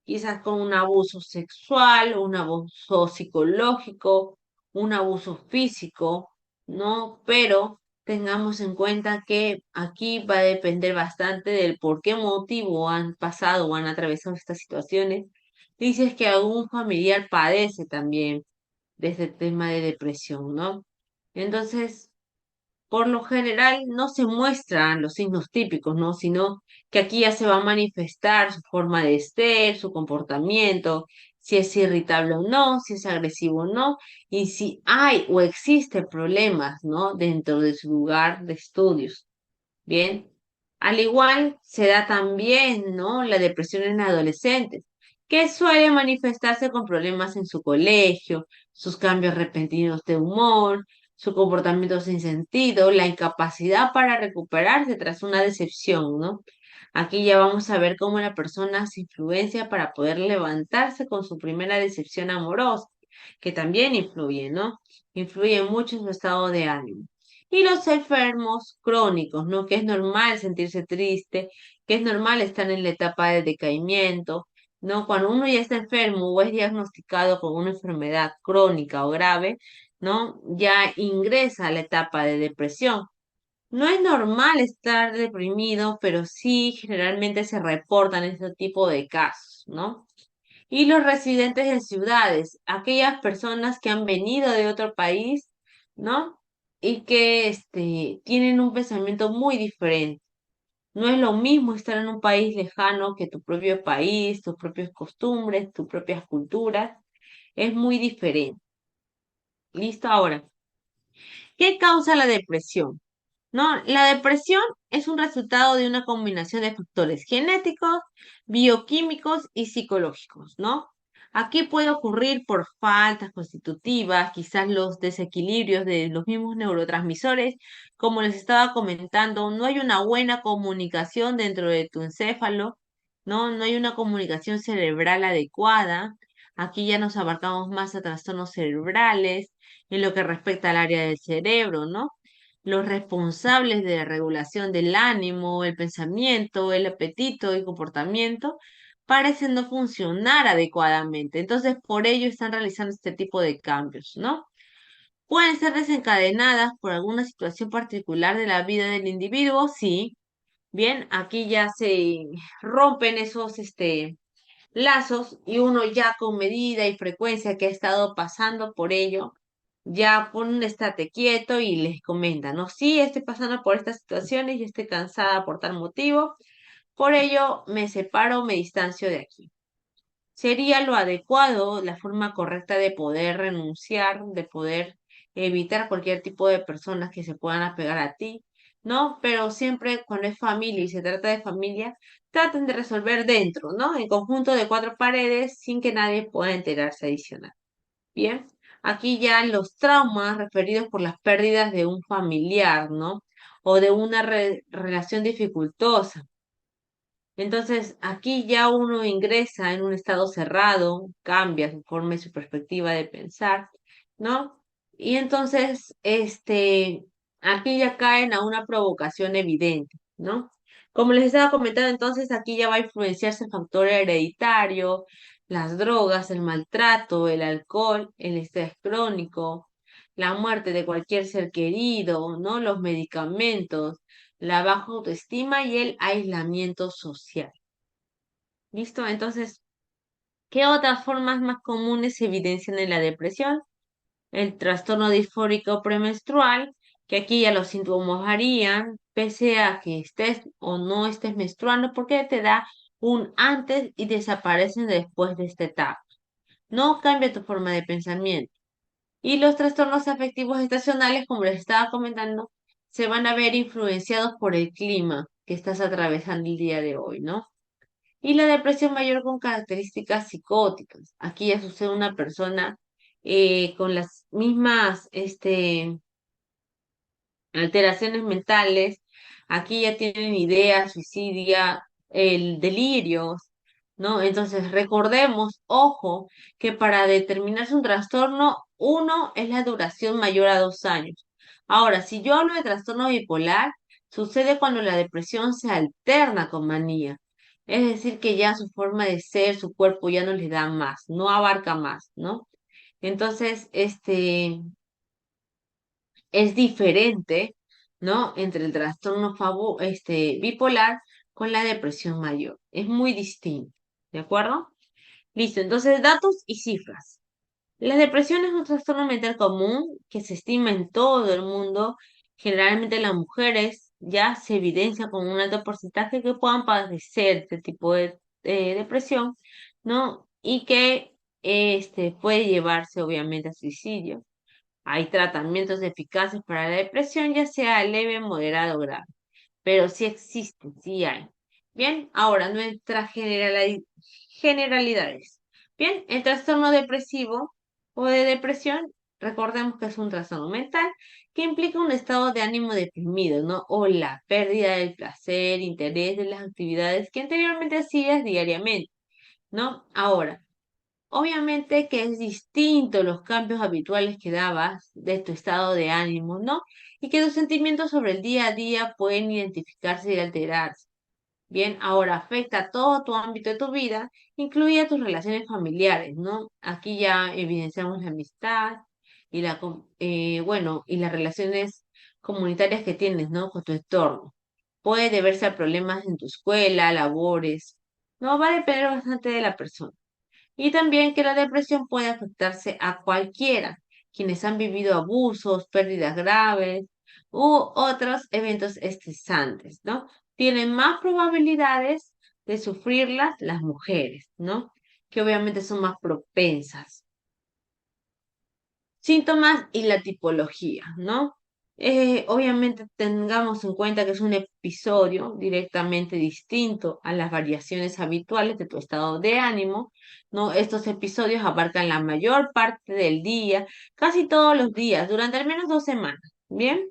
Speaker 1: quizás con un abuso sexual, un abuso psicológico, un abuso físico, ¿no? Pero tengamos en cuenta que aquí va a depender bastante del por qué motivo han pasado o han atravesado estas situaciones. Dices que algún familiar padece también de este tema de depresión, ¿no? Entonces, por lo general no se muestran los signos típicos, ¿no? Sino que aquí ya se va a manifestar su forma de ser, su comportamiento, si es irritable o no, si es agresivo o no, y si hay o existen problemas, ¿no? Dentro de su lugar de estudios. Bien, al igual se da también, ¿no? La depresión en adolescentes, que suele manifestarse con problemas en su colegio, sus cambios repentinos de humor, su comportamiento sin sentido, la incapacidad para recuperarse tras una decepción, ¿no? Aquí ya vamos a ver cómo la persona se influencia para poder levantarse con su primera decepción amorosa, que también influye, ¿no? Influye mucho en su estado de ánimo. Y los enfermos crónicos, ¿no? Que es normal sentirse triste, que es normal estar en la etapa de decaimiento, ¿no? Cuando uno ya está enfermo o es diagnosticado con una enfermedad crónica o grave, ¿no? Ya ingresa a la etapa de depresión. No es normal estar deprimido, pero sí generalmente se reportan este tipo de casos, ¿no? Y los residentes en ciudades, aquellas personas que han venido de otro país, ¿no? Y que tienen un pensamiento muy diferente. No es lo mismo estar en un país lejano que tu propio país, tus propias costumbres, tus propias culturas. Es muy diferente. ¿Listo? Ahora, ¿qué causa la depresión? ¿No? La depresión es un resultado de una combinación de factores genéticos, bioquímicos y psicológicos, ¿no? Aquí puede ocurrir por faltas constitutivas, quizás los desequilibrios de los mismos neurotransmisores, como les estaba comentando, no hay una buena comunicación dentro de tu encéfalo, ¿no? No hay una comunicación cerebral adecuada. Aquí ya nos abarcamos más a trastornos cerebrales en lo que respecta al área del cerebro, ¿no? Los responsables de la regulación del ánimo, el pensamiento, el apetito y comportamiento parecen no funcionar adecuadamente. Entonces, por ello están realizando este tipo de cambios, ¿no? Pueden ser desencadenadas por alguna situación particular de la vida del individuo, sí. Bien, aquí ya se rompen esos lazos y uno ya con medida y frecuencia que ha estado pasando por ello, ya pone un estate quieto y les comenta, ¿no? Sí, estoy pasando por estas situaciones y estoy cansada por tal motivo, por ello me separo, me distancio de aquí. Sería lo adecuado, la forma correcta de poder renunciar, de poder evitar cualquier tipo de personas que se puedan apegar a ti, ¿no? Pero siempre cuando es familia y se trata de familia, traten de resolver dentro, ¿no? En conjunto de cuatro paredes sin que nadie pueda enterarse adicional. Bien, aquí ya los traumas referidos por las pérdidas de un familiar, ¿no? O de una relación dificultosa. Entonces, aquí ya uno ingresa en un estado cerrado, cambia su forma y su perspectiva de pensar, ¿no? Y entonces, aquí ya caen a una provocación evidente, ¿no? Como les estaba comentando, entonces aquí ya va a influenciarse el factor hereditario, las drogas, el maltrato, el alcohol, el estrés crónico, la muerte de cualquier ser querido, ¿no? Los medicamentos, la baja autoestima y el aislamiento social. ¿Listo? Entonces, ¿qué otras formas más comunes se evidencian en la depresión? El trastorno disfórico premenstrual, que aquí ya los síntomas varían, pese a que estés o no estés menstruando, porque te da un antes y desaparecen después de esta etapa. No cambia tu forma de pensamiento. Y los trastornos afectivos estacionales, como les estaba comentando, se van a ver influenciados por el clima que estás atravesando el día de hoy, ¿no? Y la depresión mayor con características psicóticas. Aquí ya sucede una persona con las mismas alteraciones mentales, aquí ya tienen ideas, suicidia, el delirios, ¿no? Entonces recordemos, ojo, que para determinarse un trastorno, uno es la duración mayor a 2 años. Ahora, si yo hablo de trastorno bipolar, sucede cuando la depresión se alterna con manía. Es decir, que ya su forma de ser, su cuerpo ya no le da más, no abarca más, ¿no? Entonces, es diferente, ¿no? Entre el trastorno bipolar con la depresión mayor. Es muy distinto, ¿de acuerdo? Listo, entonces datos y cifras. La depresión es un trastorno mental común que se estima en todo el mundo. Generalmente en las mujeres ya se evidencia con un alto porcentaje que puedan padecer este tipo de depresión, ¿no? Y que puede llevarse obviamente a suicidio. Hay tratamientos eficaces para la depresión, ya sea leve, moderado o grave, pero sí existen, sí hay. Bien, ahora nuestras generalidades. Bien, el trastorno depresivo o de depresión, recordemos que es un trastorno mental que implica un estado de ánimo deprimido, ¿no? O la pérdida del placer, interés de las actividades que anteriormente hacías diariamente, ¿no? Ahora, obviamente que es distinto los cambios habituales que dabas de tu estado de ánimo, ¿no? Y que tus sentimientos sobre el día a día pueden identificarse y alterarse. Bien, ahora afecta todo tu ámbito de tu vida, incluida tus relaciones familiares, ¿no? Aquí ya evidenciamos la amistad y bueno, y las relaciones comunitarias que tienes, ¿no? Con tu entorno. Puede deberse a problemas en tu escuela, labores, ¿no? Va a depender bastante de la persona. Y también que la depresión puede afectarse a cualquiera, quienes han vivido abusos, pérdidas graves u otros eventos estresantes, ¿no? Tienen más probabilidades de sufrirlas las mujeres, ¿no? Que obviamente son más propensas. Síntomas y la tipología, ¿no? Obviamente tengamos en cuenta que es un episodio directamente distinto a las variaciones habituales de tu estado de ánimo, ¿no? Estos episodios abarcan la mayor parte del día, casi todos los días, durante al menos 2 semanas, ¿bien?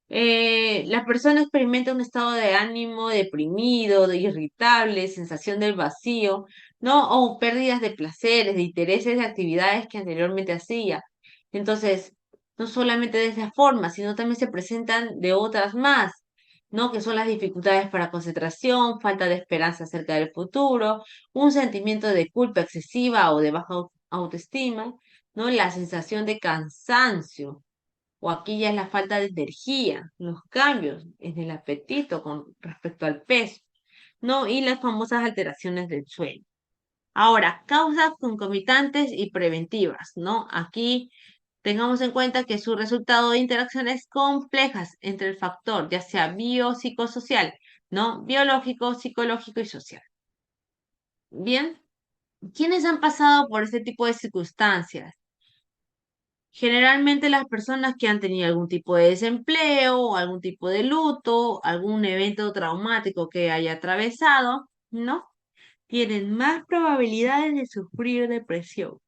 Speaker 1: La persona experimenta un estado de ánimo deprimido, de irritable, sensación del vacío, ¿no? O pérdidas de placeres, de intereses, de actividades que anteriormente hacía. Entonces, no solamente de esa forma, sino también se presentan de otras más, ¿no? Que son las dificultades para concentración, falta de esperanza acerca del futuro, un sentimiento de culpa excesiva o de baja autoestima, ¿no? La sensación de cansancio o aquí ya es la falta de energía, los cambios en el apetito con respecto al peso, ¿no? Y las famosas alteraciones del sueño. Ahora, causas concomitantes y preventivas, ¿no? Aquí tengamos en cuenta que su resultado de interacciones complejas entre el factor, ya sea biopsicosocial, ¿no? Biológico, psicológico y social. Bien, ¿quiénes han pasado por este tipo de circunstancias? Generalmente las personas que han tenido algún tipo de desempleo, o algún tipo de luto, algún evento traumático que haya atravesado, ¿no? Tienen más probabilidades de sufrir depresión.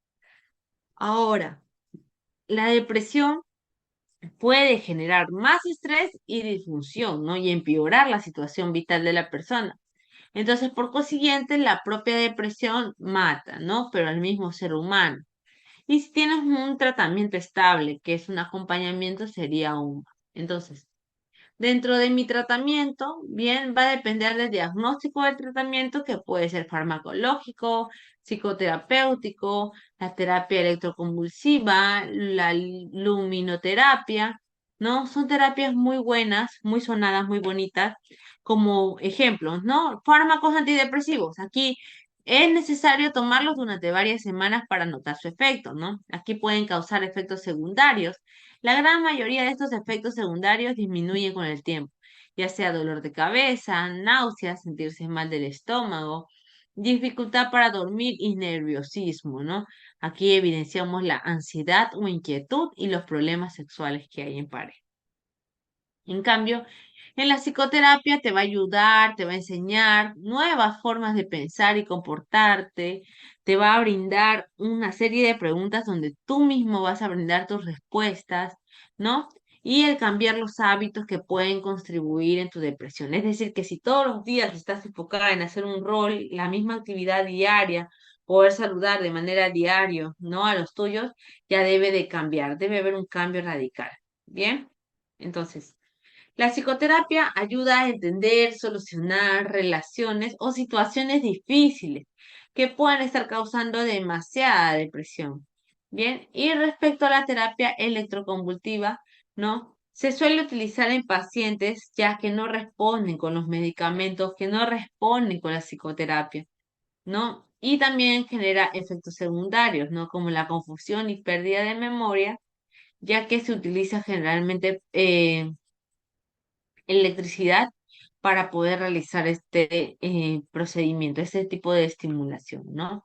Speaker 1: Ahora, la depresión puede generar más estrés y disfunción, ¿no? Y empeorar la situación vital de la persona. Entonces, por consiguiente, la propia depresión mata, ¿no? Pero al mismo ser humano. Y si tienes un tratamiento estable, que es un acompañamiento, sería aún más. Entonces, dentro de mi tratamiento, bien, va a depender del diagnóstico del tratamiento, que puede ser farmacológico, psicoterapéutico, la terapia electroconvulsiva, la luminoterapia, ¿no? Son terapias muy buenas, muy sonadas, muy bonitas, como ejemplos, ¿no? Fármacos antidepresivos. Aquí es necesario tomarlos durante varias semanas para notar su efecto, ¿no? Aquí pueden causar efectos secundarios. La gran mayoría de estos efectos secundarios disminuyen con el tiempo, ya sea dolor de cabeza, náuseas, sentirse mal del estómago, dificultad para dormir y nerviosismo, ¿no? Aquí evidenciamos la ansiedad o inquietud y los problemas sexuales que hay en pareja. En cambio, en la psicoterapia te va a ayudar, te va a enseñar nuevas formas de pensar y comportarte, te va a brindar una serie de preguntas donde tú mismo vas a brindar tus respuestas, ¿no? Y el cambiar los hábitos que pueden contribuir en tu depresión. Es decir, que si todos los días estás enfocada en hacer un rol, la misma actividad diaria, poder saludar de manera diaria, ¿no? A los tuyos, ya debe de cambiar, debe haber un cambio radical. ¿Bien? Entonces, la psicoterapia ayuda a entender, solucionar relaciones o situaciones difíciles que puedan estar causando demasiada depresión. Bien, y respecto a la terapia electroconvulsiva, ¿no? Se suele utilizar en pacientes ya que no responden con los medicamentos, que no responden con la psicoterapia, ¿no? Y también genera efectos secundarios, ¿no? Como la confusión y pérdida de memoria, ya que se utiliza generalmente electricidad para poder realizar este procedimiento, este tipo de estimulación, ¿no?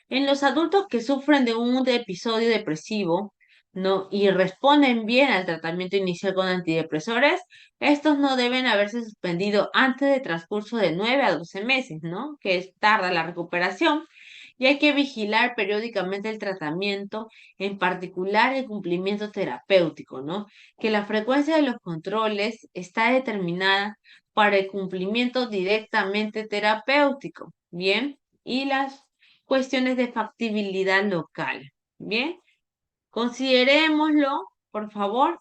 Speaker 1: En los adultos que sufren de un episodio depresivo, ¿no? Y responden bien al tratamiento inicial con antidepresores, estos no deben haberse suspendido antes del transcurso de 9 a 12 meses, ¿no? Tarda la recuperación. Y hay que vigilar periódicamente el tratamiento, en particular el cumplimiento terapéutico, ¿no? Que la frecuencia de los controles está determinada para el cumplimiento directamente terapéutico, ¿bien? Y las cuestiones de factibilidad local, ¿bien? Considerémoslo, por favor.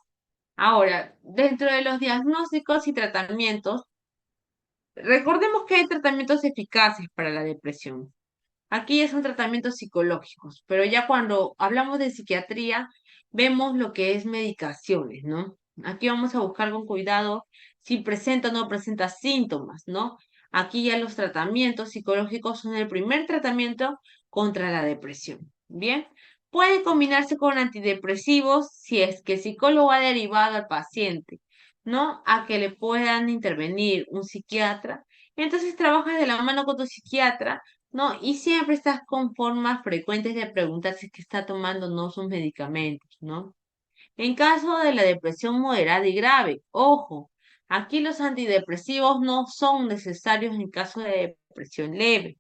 Speaker 1: Ahora, dentro de los diagnósticos y tratamientos, recordemos que hay tratamientos eficaces para la depresión. Aquí ya son tratamientos psicológicos, pero ya cuando hablamos de psiquiatría, vemos lo que es medicaciones, ¿no? Aquí vamos a buscar con cuidado si presenta o no presenta síntomas, ¿no? Aquí ya los tratamientos psicológicos son el primer tratamiento contra la depresión. Bien, puede combinarse con antidepresivos si es que el psicólogo ha derivado al paciente, ¿no? A que le puedan intervenir un psiquiatra. Entonces trabajas de la mano con tu psiquiatra, ¿no? Y siempre estás con formas frecuentes de preguntar si es que está tomando o no sus medicamentos, ¿no? En caso de la depresión moderada y grave, ojo, aquí los antidepresivos no son necesarios en caso de depresión leve.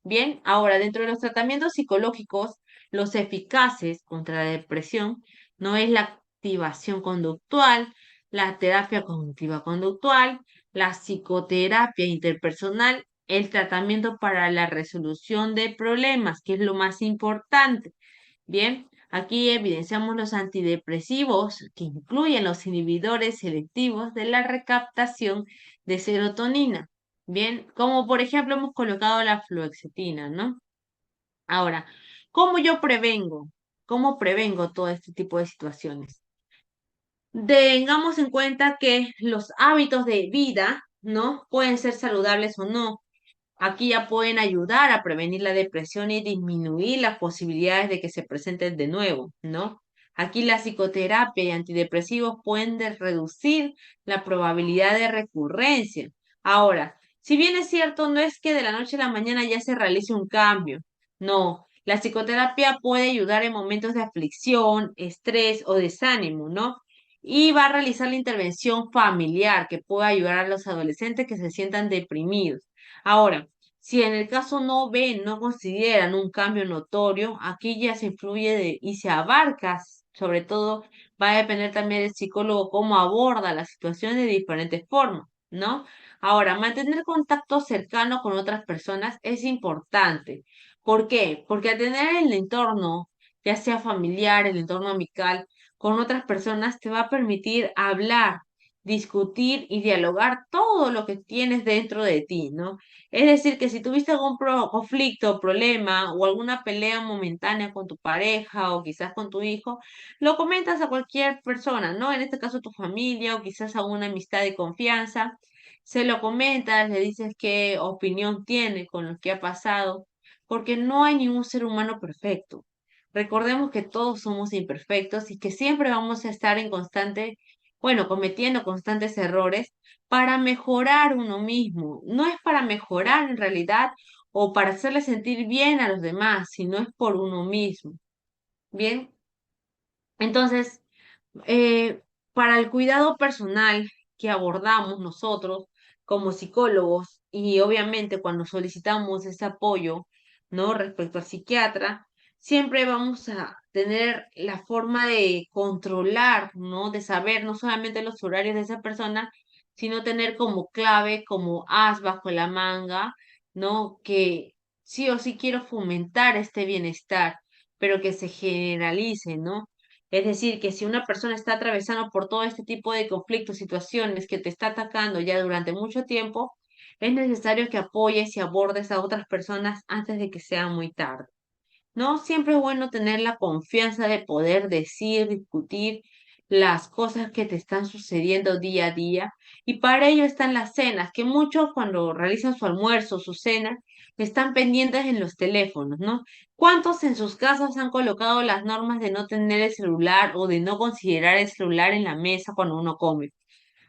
Speaker 1: Bien, ahora dentro de los tratamientos psicológicos, los eficaces contra la depresión no es la activación conductual, la terapia cognitiva conductual, la psicoterapia interpersonal, el tratamiento para la resolución de problemas, que es lo más importante. Bien, aquí evidenciamos los antidepresivos que incluyen los inhibidores selectivos de la recaptación de serotonina. Bien, como por ejemplo hemos colocado la fluoxetina, ¿no? Ahora, ¿cómo yo prevengo? ¿Cómo prevengo todo este tipo de situaciones? Tengamos en cuenta que los hábitos de vida, ¿no? Pueden ser saludables o no. Aquí ya pueden ayudar a prevenir la depresión y disminuir las posibilidades de que se presenten de nuevo, ¿no? Aquí la psicoterapia y antidepresivos pueden reducir la probabilidad de recurrencia. Ahora, si bien es cierto, no es que de la noche a la mañana ya se realice un cambio, no. La psicoterapia puede ayudar en momentos de aflicción, estrés o desánimo, ¿no? Y va a realizar la intervención familiar que puede ayudar a los adolescentes que se sientan deprimidos. Ahora, si en el caso no ven, no consideran un cambio notorio, aquí ya se influye y se abarca, sobre todo va a depender también del psicólogo cómo aborda la situación de diferentes formas, ¿no? Ahora, mantener contacto cercano con otras personas es importante. ¿Por qué? Porque al tener el entorno, ya sea familiar, el entorno amical, con otras personas, te va a permitir hablar, discutir y dialogar todo lo que tienes dentro de ti, ¿no? Es decir, que si tuviste algún conflicto, problema o alguna pelea momentánea con tu pareja o quizás con tu hijo, lo comentas a cualquier persona, ¿no? En este caso tu familia o quizás a una amistad de confianza. Se lo comentas, le dices qué opinión tiene con lo que ha pasado, porque no hay ningún ser humano perfecto. Recordemos que todos somos imperfectos y que siempre vamos a estar en constante, bueno, cometiendo constantes errores para mejorar uno mismo. No es para mejorar en realidad o para hacerle sentir bien a los demás, sino es por uno mismo. Bien, entonces, eh, para el cuidado personal que abordamos nosotros como psicólogos y obviamente cuando solicitamos ese apoyo, ¿no? Respecto al psiquiatra, siempre vamos a tener la forma de controlar, ¿no? De saber no solamente los horarios de esa persona, sino tener como clave, como as bajo la manga, ¿no? Que sí o sí quiero fomentar este bienestar, pero que se generalice, ¿no? Es decir, que si una persona está atravesando por todo este tipo de conflictos, situaciones que te está atacando ya durante mucho tiempo, es necesario que apoyes y abordes a otras personas antes de que sea muy tarde. No siempre es bueno tener la confianza de poder decir, discutir las cosas que te están sucediendo día a día. Y para ello están las cenas, que muchos cuando realizan su almuerzo, su cena, están pendientes en los teléfonos, ¿no? ¿Cuántos en sus casas han colocado las normas de no tener el celular o de no considerar el celular en la mesa cuando uno come?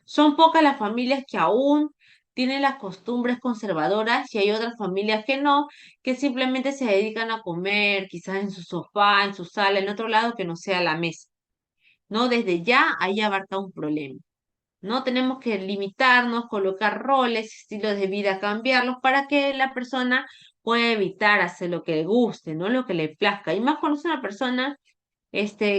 Speaker 1: Son pocas las familias que aún tienen las costumbres conservadoras y hay otras familias que no, que simplemente se dedican a comer, quizás en su sofá, en su sala, en otro lado que no sea la mesa. ¿No? Desde ya ahí abarca un problema. No tenemos que limitarnos, colocar roles, estilos de vida, cambiarlos para que la persona pueda evitar hacer lo que le guste, no lo que le plazca. Y más cuando es una persona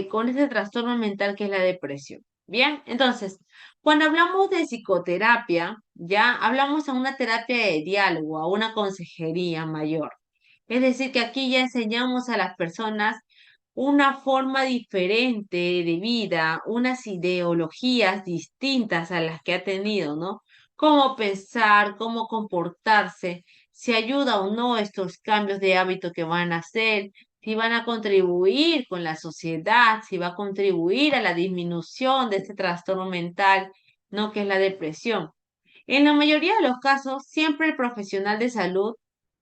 Speaker 1: con ese trastorno mental que es la depresión. Bien, entonces, cuando hablamos de psicoterapia, ya hablamos a una terapia de diálogo, a una consejería mayor. Es decir, que aquí ya enseñamos a las personas una forma diferente de vida, unas ideologías distintas a las que ha tenido, ¿no? Cómo pensar, cómo comportarse, si ayuda o no estos cambios de hábito que van a hacer, si van a contribuir con la sociedad, si va a contribuir a la disminución de este trastorno mental, ¿no? Que es la depresión. En la mayoría de los casos, siempre el profesional de salud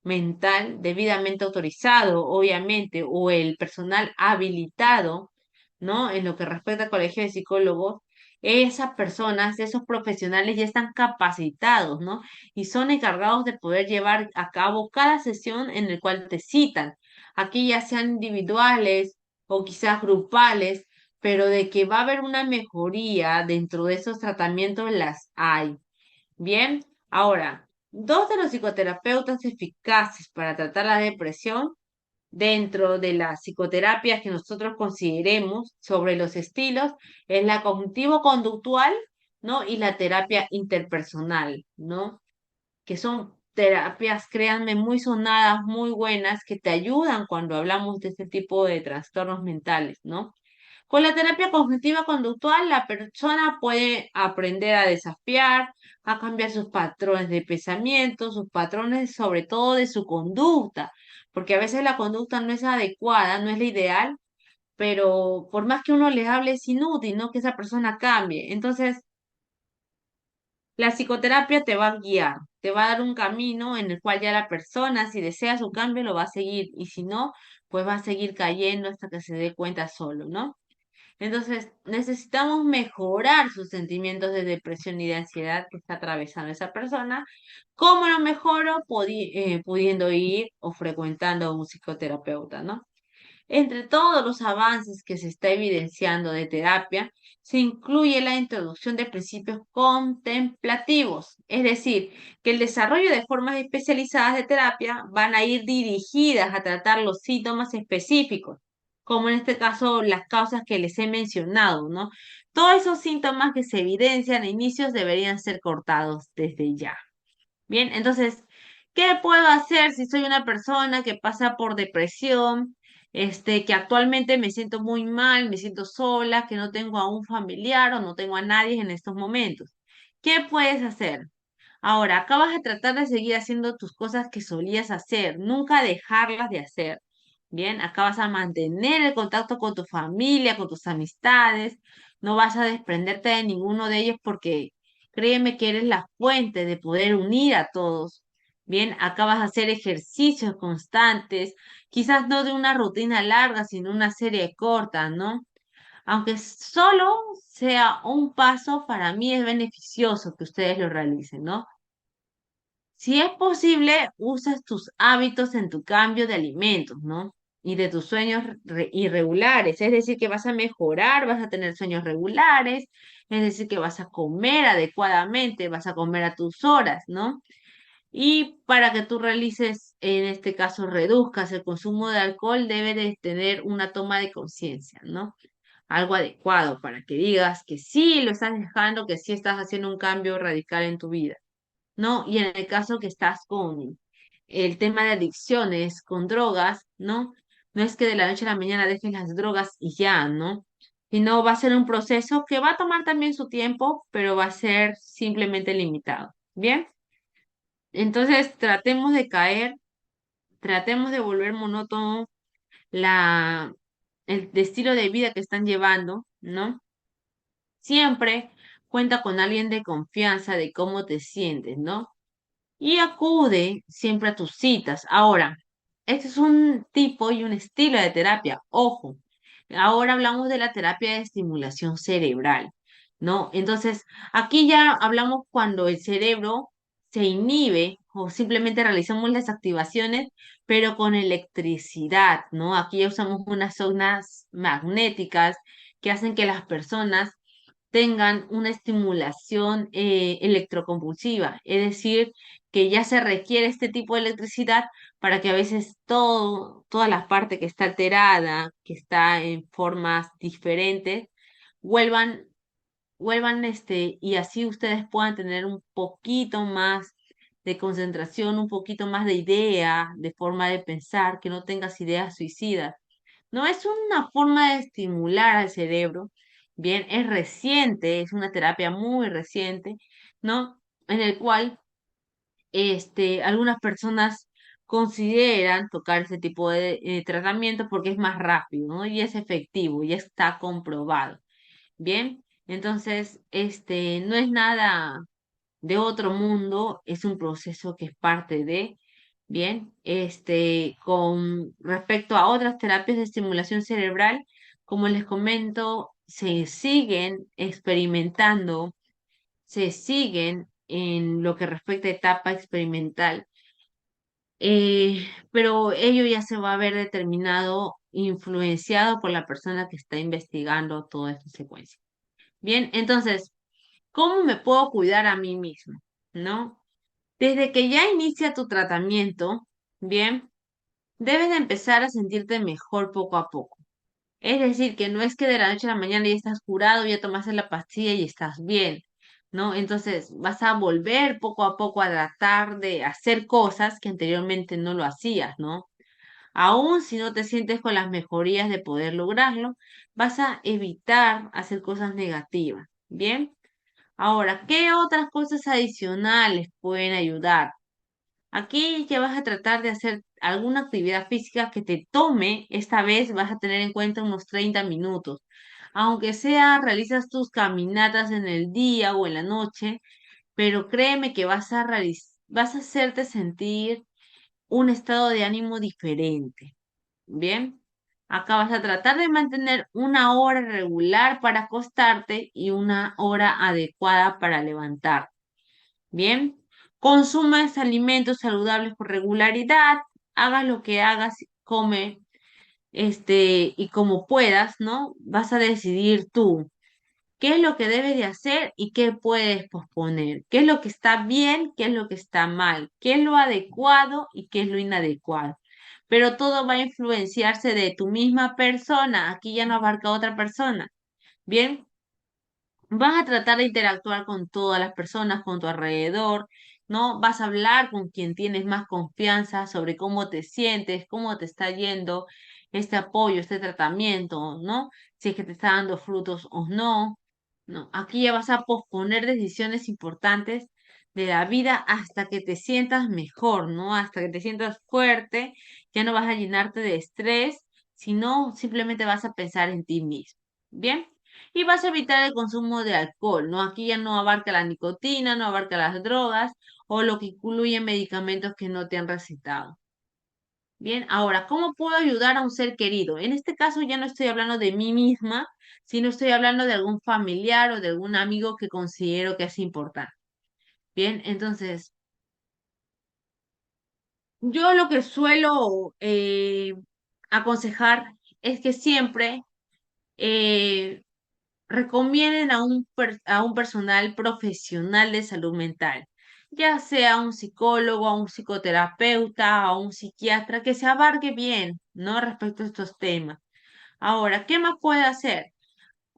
Speaker 1: mental debidamente autorizado, obviamente, o el personal habilitado, ¿no? En lo que respecta al colegio de psicólogos, esas personas, esos profesionales ya están capacitados, ¿no? Y son encargados de poder llevar a cabo cada sesión en el cual te citan. Aquí ya sean individuales o quizás grupales, pero de que va a haber una mejoría dentro de esos tratamientos las hay. Bien, ahora, dos de los psicoterapeutas eficaces para tratar la depresión dentro de las psicoterapias que nosotros consideremos sobre los estilos es la cognitivo-conductual, ¿no? Y la terapia interpersonal, ¿no? Que son terapias, créanme, muy sonadas, muy buenas, que te ayudan cuando hablamos de este tipo de trastornos mentales, ¿no? Con la terapia cognitiva conductual, la persona puede aprender a desafiar, a cambiar sus patrones de pensamiento, sus patrones sobre todo de su conducta, porque a veces la conducta no es adecuada, no es la ideal, pero por más que uno le hable es inútil, ¿no? Que esa persona cambie. Entonces, la psicoterapia te va a guiar, te va a dar un camino en el cual ya la persona, si desea su cambio, lo va a seguir, y si no, pues va a seguir cayendo hasta que se dé cuenta solo, ¿no? Entonces, necesitamos mejorar sus sentimientos de depresión y de ansiedad que está atravesando esa persona. ¿Cómo lo mejoro? Pudiendo ir o frecuentando a un psicoterapeuta, ¿no? Entre todos los avances que se está evidenciando de terapia, se incluye la introducción de principios contemplativos, es decir, que el desarrollo de formas especializadas de terapia van a ir dirigidas a tratar los síntomas específicos, como en este caso las causas que les he mencionado, ¿no? Todos esos síntomas que se evidencian a inicios deberían ser cortados desde ya. Bien, entonces, ¿qué puedo hacer si soy una persona que pasa por depresión, que actualmente me siento muy mal, me siento sola, que no tengo a un familiar o no tengo a nadie en estos momentos? ¿Qué puedes hacer? Ahora, acá vas a tratar de seguir haciendo tus cosas que solías hacer, nunca dejarlas de hacer. Bien, acá vas a mantener el contacto con tu familia, con tus amistades, no vas a desprenderte de ninguno de ellos porque créeme que eres la fuente de poder unir a todos. Bien, acá vas a hacer ejercicios constantes, quizás no de una rutina larga, sino una serie corta, ¿no? Aunque solo sea un paso, para mí es beneficioso que ustedes lo realicen, ¿no? Si es posible, usas tus hábitos en tu cambio de alimentos, ¿no? Y de tus sueños irregulares. Es decir, que vas a mejorar, vas a tener sueños regulares, es decir, que vas a comer adecuadamente, vas a comer a tus horas, ¿no? Y para que tú realices, en este caso, reduzcas el consumo de alcohol, debe de tener una toma de conciencia, ¿no? Algo adecuado para que digas que sí lo estás dejando, que sí estás haciendo un cambio radical en tu vida. ¿No? Y en el caso que estás con el tema de adicciones, con drogas, ¿no? No es que de la noche a la mañana dejes las drogas y ya, ¿no? Sino va a ser un proceso que va a tomar también su tiempo, pero va a ser simplemente limitado. ¿Bien? Entonces tratemos de volver monótono la, el estilo de vida que están llevando, ¿no? Siempre cuenta con alguien de confianza de cómo te sientes, ¿no? Y acude siempre a tus citas. Ahora, este es un tipo y un estilo de terapia. Ojo, ahora hablamos de la terapia de estimulación cerebral, ¿no? Entonces, aquí ya hablamos cuando el cerebro se inhibe o simplemente realizamos las activaciones, pero con electricidad, ¿no? Aquí ya usamos unas zonas magnéticas que hacen que las personas tengan una estimulación electroconvulsiva, es decir, que ya se requiere este tipo de electricidad para que a veces toda la parte que está alterada, que está en formas diferentes, vuelvan, y así ustedes puedan tener un poquito más de concentración, un poquito más de idea, de forma de pensar, que no tengas ideas suicidas. No es una forma de estimular al cerebro, bien, es reciente, es una terapia muy reciente, ¿no? En el cual algunas personas consideran tocar ese tipo de tratamiento porque es más rápido, ¿no? Y es efectivo, y está comprobado. Bien, entonces, no es nada de otro mundo, es un proceso que es parte de, bien, con respecto a otras terapias de estimulación cerebral, como les comento, se siguen experimentando, se siguen en lo que respecta a etapa experimental, pero ello ya se va a ver determinado, influenciado por la persona que está investigando toda esta secuencia. Bien, entonces, ¿cómo me puedo cuidar a mí mismo? ¿No? Desde que ya inicia tu tratamiento, bien, debes de empezar a sentirte mejor poco a poco. Es decir, que no es que de la noche a la mañana ya estás curado, ya tomaste la pastilla y estás bien, ¿no? Entonces vas a volver poco a poco a tratar de hacer cosas que anteriormente no lo hacías, ¿no? Aún si no te sientes con las mejorías de poder lograrlo, vas a evitar hacer cosas negativas, ¿bien? Ahora, ¿qué otras cosas adicionales pueden ayudar? Aquí ya vas a tratar de hacer alguna actividad física que te tome, esta vez vas a tener en cuenta unos 30 minutos. Aunque sea, realizas tus caminatas en el día o en la noche, pero créeme que vas a hacerte sentir un estado de ánimo diferente. Bien, acá vas a tratar de mantener una hora regular para acostarte y una hora adecuada para levantar. Bien, consumes alimentos saludables con regularidad, hagas lo que hagas, come, y como puedas, ¿no? Vas a decidir tú qué es lo que debes de hacer y qué puedes posponer, qué es lo que está bien, qué es lo que está mal, qué es lo adecuado y qué es lo inadecuado. Pero todo va a influenciarse de tu misma persona, aquí ya no abarca otra persona. Bien, vas a tratar de interactuar con todas las personas con tu alrededor, ¿no? Vas a hablar con quien tienes más confianza sobre cómo te sientes, cómo te está yendo este apoyo, este tratamiento, ¿no? Si es que te está dando frutos o no. No, aquí ya vas a posponer decisiones importantes de la vida hasta que te sientas mejor, ¿no? Hasta que te sientas fuerte, ya no vas a llenarte de estrés, sino simplemente vas a pensar en ti mismo. ¿Bien? Y vas a evitar el consumo de alcohol, ¿no? Aquí ya no abarca la nicotina, no abarca las drogas o lo que incluye medicamentos que no te han recetado. Bien, ahora, ¿cómo puedo ayudar a un ser querido? En este caso ya no estoy hablando de mí misma, sino estoy hablando de algún familiar o de algún amigo que considero que es importante. Bien, entonces, yo lo que suelo aconsejar es que siempre eh, recomienden a un personal profesional de salud mental, ya sea un psicólogo, a un psicoterapeuta, a un psiquiatra, que se abarque bien, ¿no? Respecto a estos temas. Ahora, ¿qué más puede hacer?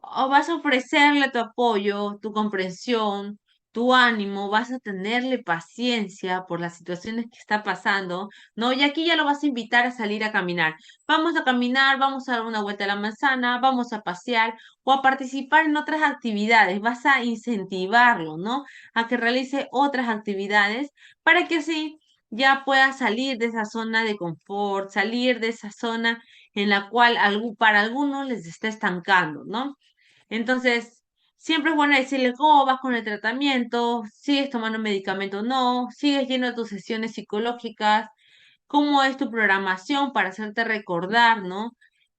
Speaker 1: O vas a ofrecerle tu apoyo, tu comprensión, tu ánimo, vas a tenerle paciencia por las situaciones que está pasando, ¿no? Y aquí ya lo vas a invitar a salir a caminar. Vamos a caminar, vamos a dar una vuelta a la manzana, vamos a pasear o a participar en otras actividades. Vas a incentivarlo, ¿no? A que realice otras actividades para que así ya pueda salir de esa zona de confort, salir de esa zona en la cual para algunos les está estancando, ¿no? Entonces, siempre es bueno decirle cómo vas con el tratamiento, sigues tomando medicamento o no, sigues yendo a tus sesiones psicológicas, cómo es tu programación para hacerte recordar, ¿no?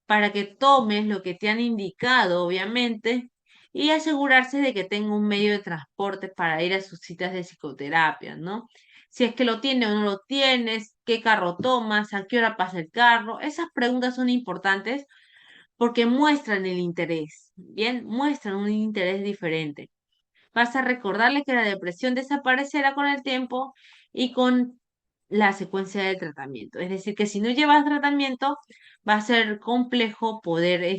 Speaker 1: Para que tomes lo que te han indicado, obviamente, y asegurarse de que tenga un medio de transporte para ir a sus citas de psicoterapia, ¿no? Si es que lo tiene o no lo tienes, qué carro tomas, a qué hora pasa el carro, esas preguntas son importantes porque muestran el interés, ¿bien? Muestran un interés diferente. Vas a recordarle que la depresión desaparecerá con el tiempo y con la secuencia del tratamiento. Es decir, que si no llevas tratamiento, va a ser complejo poder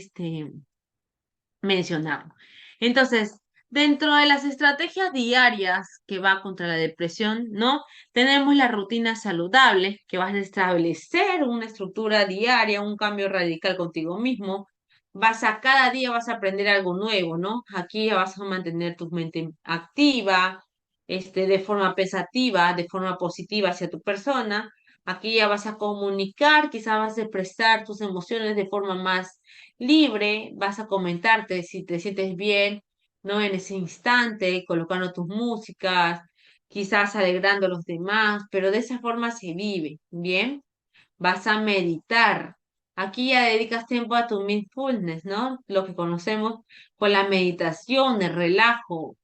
Speaker 1: mencionarlo. Entonces, dentro de las estrategias diarias que va contra la depresión, ¿no? Tenemos la rutina saludable, que vas a establecer una estructura diaria, un cambio radical contigo mismo. Cada día vas a aprender algo nuevo, ¿no? Aquí ya vas a mantener tu mente activa, de forma pensativa, de forma positiva hacia tu persona. Aquí ya vas a comunicar, quizás vas a expresar tus emociones de forma más libre, vas a comentarte si te sientes bien, ¿no? En ese instante, colocando tus músicas, quizás alegrando a los demás, pero de esa forma se vive, ¿bien? Vas a meditar. Aquí ya dedicas tiempo a tu mindfulness, ¿no? Lo que conocemos con la meditación, el relajo,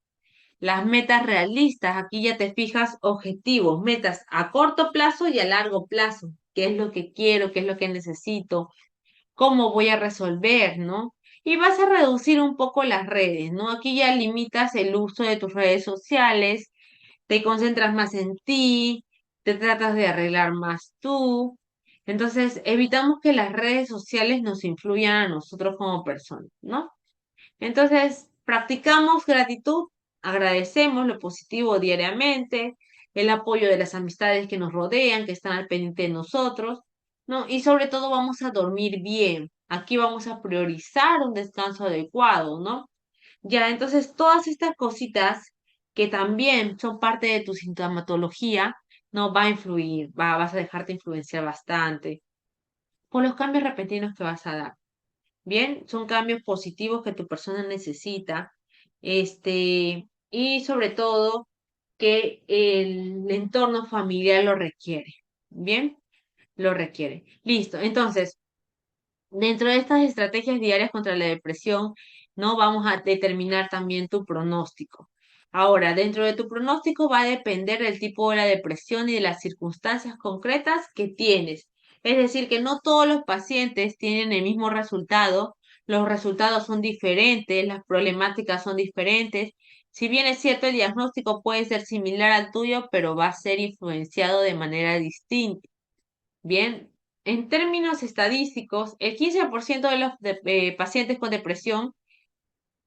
Speaker 1: las metas realistas. Aquí ya te fijas objetivos, metas a corto plazo y a largo plazo. ¿Qué es lo que quiero? ¿Qué es lo que necesito? ¿Cómo voy a resolver, no? Y vas a reducir un poco las redes, ¿no? Aquí ya limitas el uso de tus redes sociales, te concentras más en ti, te tratas de arreglar más tú. Entonces, evitamos que las redes sociales nos influyan a nosotros como personas, ¿no? Entonces, practicamos gratitud, agradecemos lo positivo diariamente, el apoyo de las amistades que nos rodean, que están al pendiente de nosotros, ¿no? Y sobre todo vamos a dormir bien. Aquí vamos a priorizar un descanso adecuado, ¿no? Ya, entonces todas estas cositas que también son parte de tu sintomatología, no va a influir, vas a dejarte influenciar bastante por los cambios repentinos que vas a dar. Bien, son cambios positivos que tu persona necesita, y sobre todo que el entorno familiar lo requiere. Bien, lo requiere. Listo. Entonces, dentro de estas estrategias diarias contra la depresión, no vamos a determinar también tu pronóstico. Ahora, dentro de tu pronóstico va a depender del tipo de la depresión y de las circunstancias concretas que tienes. Es decir, que no todos los pacientes tienen el mismo resultado, los resultados son diferentes, las problemáticas son diferentes. Si bien es cierto, el diagnóstico puede ser similar al tuyo, pero va a ser influenciado de manera distinta. Bien, en términos estadísticos, el 15% de los pacientes con depresión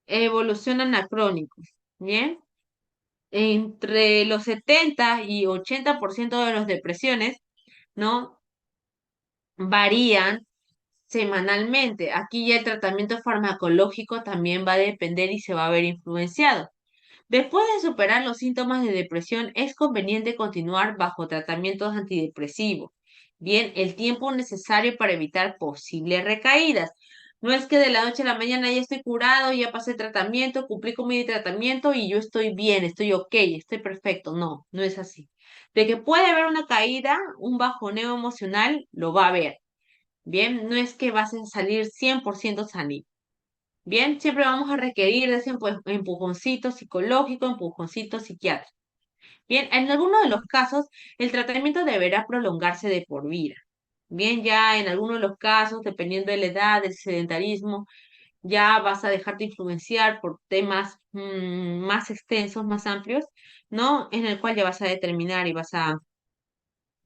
Speaker 1: evolucionan a crónicos. Bien, entre los 70 y 80% de las depresiones, ¿no? Varían semanalmente. Aquí ya el tratamiento farmacológico también va a depender y se va a ver influenciado. Después de superar los síntomas de depresión, es conveniente continuar bajo tratamientos antidepresivos. Bien, el tiempo necesario para evitar posibles recaídas. No es que de la noche a la mañana ya estoy curado, ya pasé tratamiento, cumplí con mi tratamiento y yo estoy bien, estoy ok, estoy perfecto. No, no es así. De que puede haber una caída, un bajoneo emocional, lo va a haber. Bien, no es que vas a salir 100% sano. Bien, siempre vamos a requerir de ese empujoncito psicológico, empujoncito psiquiátrico. Bien, en algunos de los casos, el tratamiento deberá prolongarse de por vida. Bien, ya en algunos de los casos, dependiendo de la edad, del sedentarismo, ya vas a dejarte influenciar por temas más extensos, más amplios, ¿no? En el cual ya vas a determinar y vas a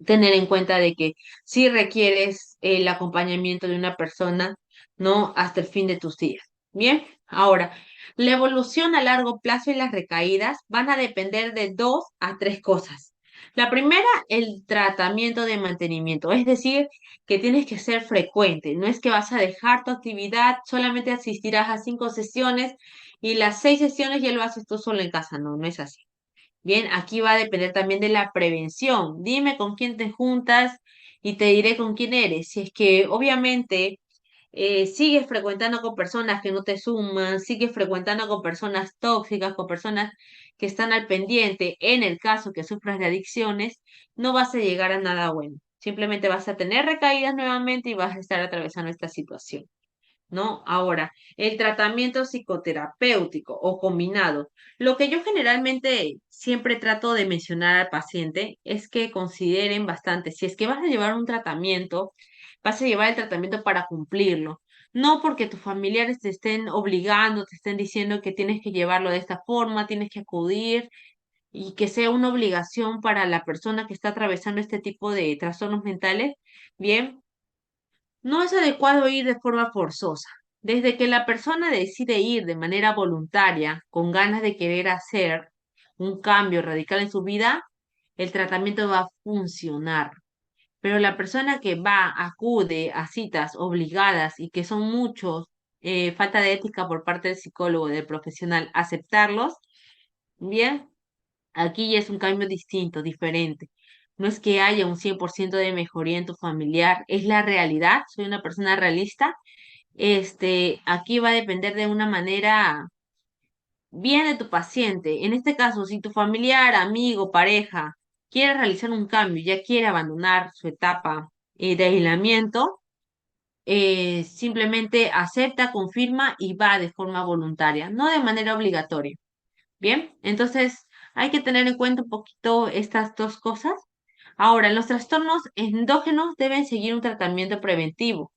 Speaker 1: tener en cuenta de que si requieres el acompañamiento de una persona, ¿no? Hasta el fin de tus días. Bien, ahora, la evolución a largo plazo y las recaídas van a depender de dos a tres cosas. La primera, el tratamiento de mantenimiento, es decir, que tienes que ser frecuente. No es que vas a dejar tu actividad, solamente asistirás a 5 sesiones y las 6 sesiones ya lo haces tú solo en casa. No, no es así. Bien, aquí va a depender también de la prevención. Dime con quién te juntas y te diré con quién eres. Si es que obviamente sigues frecuentando con personas que no te suman, sigues frecuentando con personas tóxicas, con personas que están al pendiente, en el caso que sufras de adicciones, no vas a llegar a nada bueno. Simplemente vas a tener recaídas nuevamente y vas a estar atravesando esta situación. ¿No? Ahora, el tratamiento psicoterapéutico o combinado. Lo que yo generalmente siempre trato de mencionar al paciente es que consideren bastante, si es que vas a llevar un tratamiento, vas a llevar el tratamiento para cumplirlo. No porque tus familiares te estén obligando, te estén diciendo que tienes que llevarlo de esta forma, tienes que acudir y que sea una obligación para la persona que está atravesando este tipo de trastornos mentales. Bien, no es adecuado ir de forma forzosa. Desde que la persona decide ir de manera voluntaria, con ganas de querer hacer un cambio radical en su vida, el tratamiento va a funcionar. Pero la persona que va, acude a citas obligadas y que son muchos, falta de ética por parte del psicólogo, del profesional, aceptarlos, bien, aquí ya es un cambio distinto, diferente. No es que haya un 100% de mejoría en tu familiar, es la realidad, soy una persona realista. Aquí va a depender de una manera bien de tu paciente. En este caso, si tu familiar, amigo, pareja quiere realizar un cambio, ya quiere abandonar su etapa de aislamiento, simplemente acepta, confirma y va de forma voluntaria, no de manera obligatoria. Bien, entonces hay que tener en cuenta un poquito estas dos cosas. Ahora, los trastornos endógenos deben seguir un tratamiento preventivo,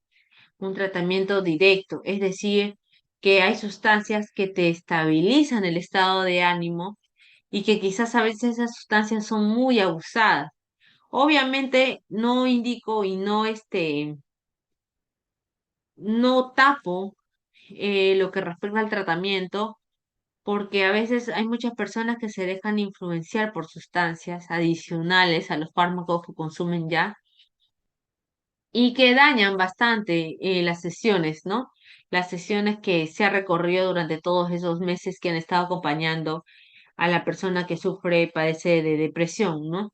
Speaker 1: un tratamiento directo, es decir, que hay sustancias que te estabilizan el estado de ánimo y que quizás a veces esas sustancias son muy abusadas. Obviamente no indico y no no tapo lo que respecta al tratamiento porque a veces hay muchas personas que se dejan influenciar por sustancias adicionales a los fármacos que consumen ya y que dañan bastante las sesiones, ¿no? Las sesiones que se ha recorrido durante todos esos meses que han estado acompañando a la persona que sufre, padece de depresión, ¿no?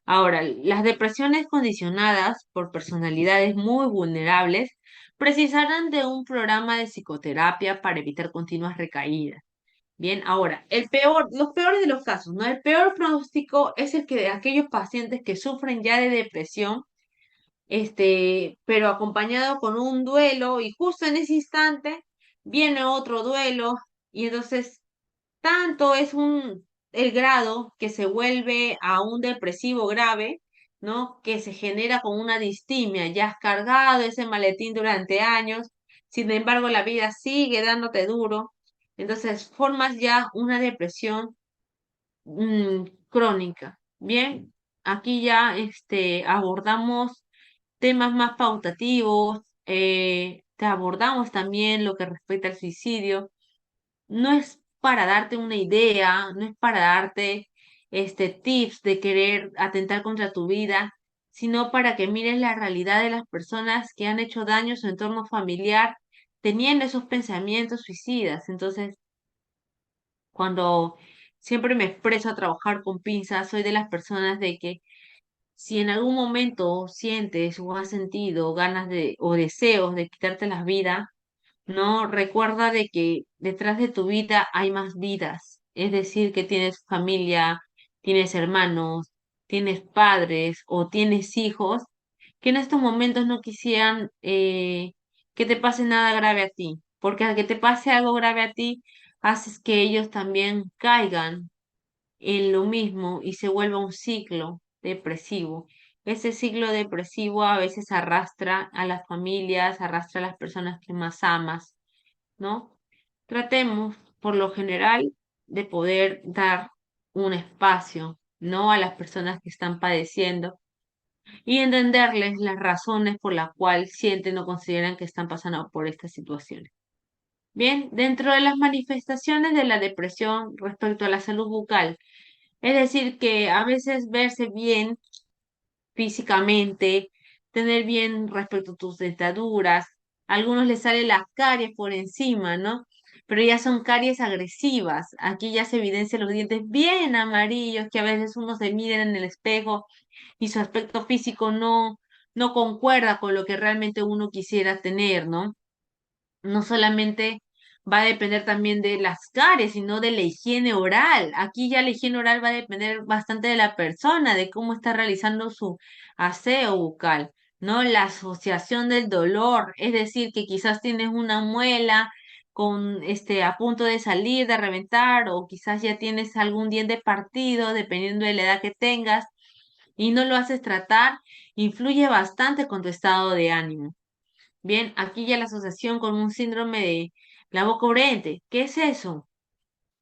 Speaker 1: Ahora, las depresiones condicionadas por personalidades muy vulnerables precisarán de un programa de psicoterapia para evitar continuas recaídas. Bien, ahora, los peores de los casos, ¿no? El peor pronóstico es el que de aquellos pacientes que sufren ya de depresión, pero acompañado con un duelo y justo en ese instante viene otro duelo y entonces tanto es el grado que se vuelve a un depresivo grave, ¿no? Que se genera con una distimia, ya has cargado ese maletín durante años, sin embargo la vida sigue dándote duro, entonces formas ya una depresión crónica. Bien, aquí ya abordamos temas más pautativos, te abordamos también lo que respecta al suicidio. No es para darte una idea, no es para darte tips de querer atentar contra tu vida, sino para que mires la realidad de las personas que han hecho daño a su entorno familiar teniendo esos pensamientos suicidas. Entonces, cuando siempre me expreso a trabajar con pinzas, soy de las personas de que si en algún momento sientes o has sentido ganas de o deseos de quitarte la vida, no, recuerda de que detrás de tu vida hay más vidas. Es decir, que tienes familia, tienes hermanos, tienes padres o tienes hijos que en estos momentos no quisieran que te pase nada grave a ti. Porque al que te pase algo grave a ti, haces que ellos también caigan en lo mismo y se vuelva un ciclo depresivo. Ese ciclo depresivo a veces arrastra a las familias, arrastra a las personas que más amas, ¿no? Tratemos, por lo general, de poder dar un espacio, ¿no? A las personas que están padeciendo y entenderles las razones por las cuales sienten o consideran que están pasando por estas situaciones. Bien, dentro de las manifestaciones de la depresión respecto a la salud bucal, es decir, que a veces verse bien físicamente, tener bien respecto a tus dentaduras. A algunos les salen las caries por encima, ¿no? Pero ya son caries agresivas. Aquí ya se evidencian los dientes bien amarillos, que a veces uno se mira en el espejo y su aspecto físico no concuerda con lo que realmente uno quisiera tener, ¿no? No solamente va a depender también de las caries, sino de la higiene oral. Aquí ya la higiene oral va a depender bastante de la persona, de cómo está realizando su aseo bucal, ¿no? La asociación del dolor, es decir, que quizás tienes una muela con a punto de salir, de reventar, o quizás ya tienes algún diente partido, dependiendo de la edad que tengas, y no lo haces tratar, influye bastante con tu estado de ánimo. Bien, aquí ya la asociación con un síndrome de la boca urente. ¿Qué es eso?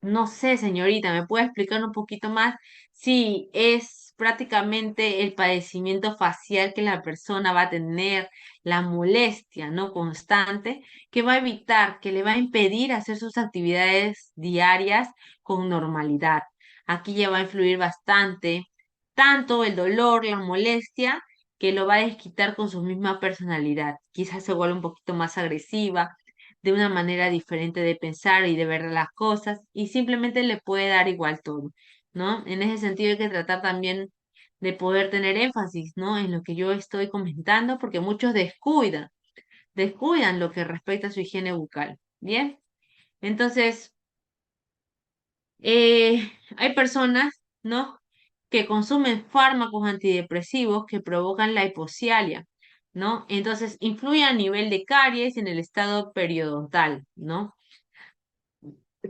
Speaker 1: No sé, señorita, ¿me puede explicar un poquito más? Sí, es prácticamente el padecimiento facial que la persona va a tener, la molestia, ¿no? Constante, que va a evitar, que le va a impedir hacer sus actividades diarias con normalidad. Aquí ya va a influir bastante, tanto el dolor, la molestia, que lo va a desquitar con su misma personalidad. Quizás se vuelve un poquito más agresiva, de una manera diferente de pensar y de ver las cosas y simplemente le puede dar igual todo, ¿no? En ese sentido hay que tratar también de poder tener énfasis, ¿no? En lo que yo estoy comentando porque muchos descuidan lo que respecta a su higiene bucal, ¿bien? Entonces, hay personas, ¿no? Que consumen fármacos antidepresivos que provocan la hipoxialia, ¿no? Entonces, influye a nivel de caries en el estado periodontal, ¿no?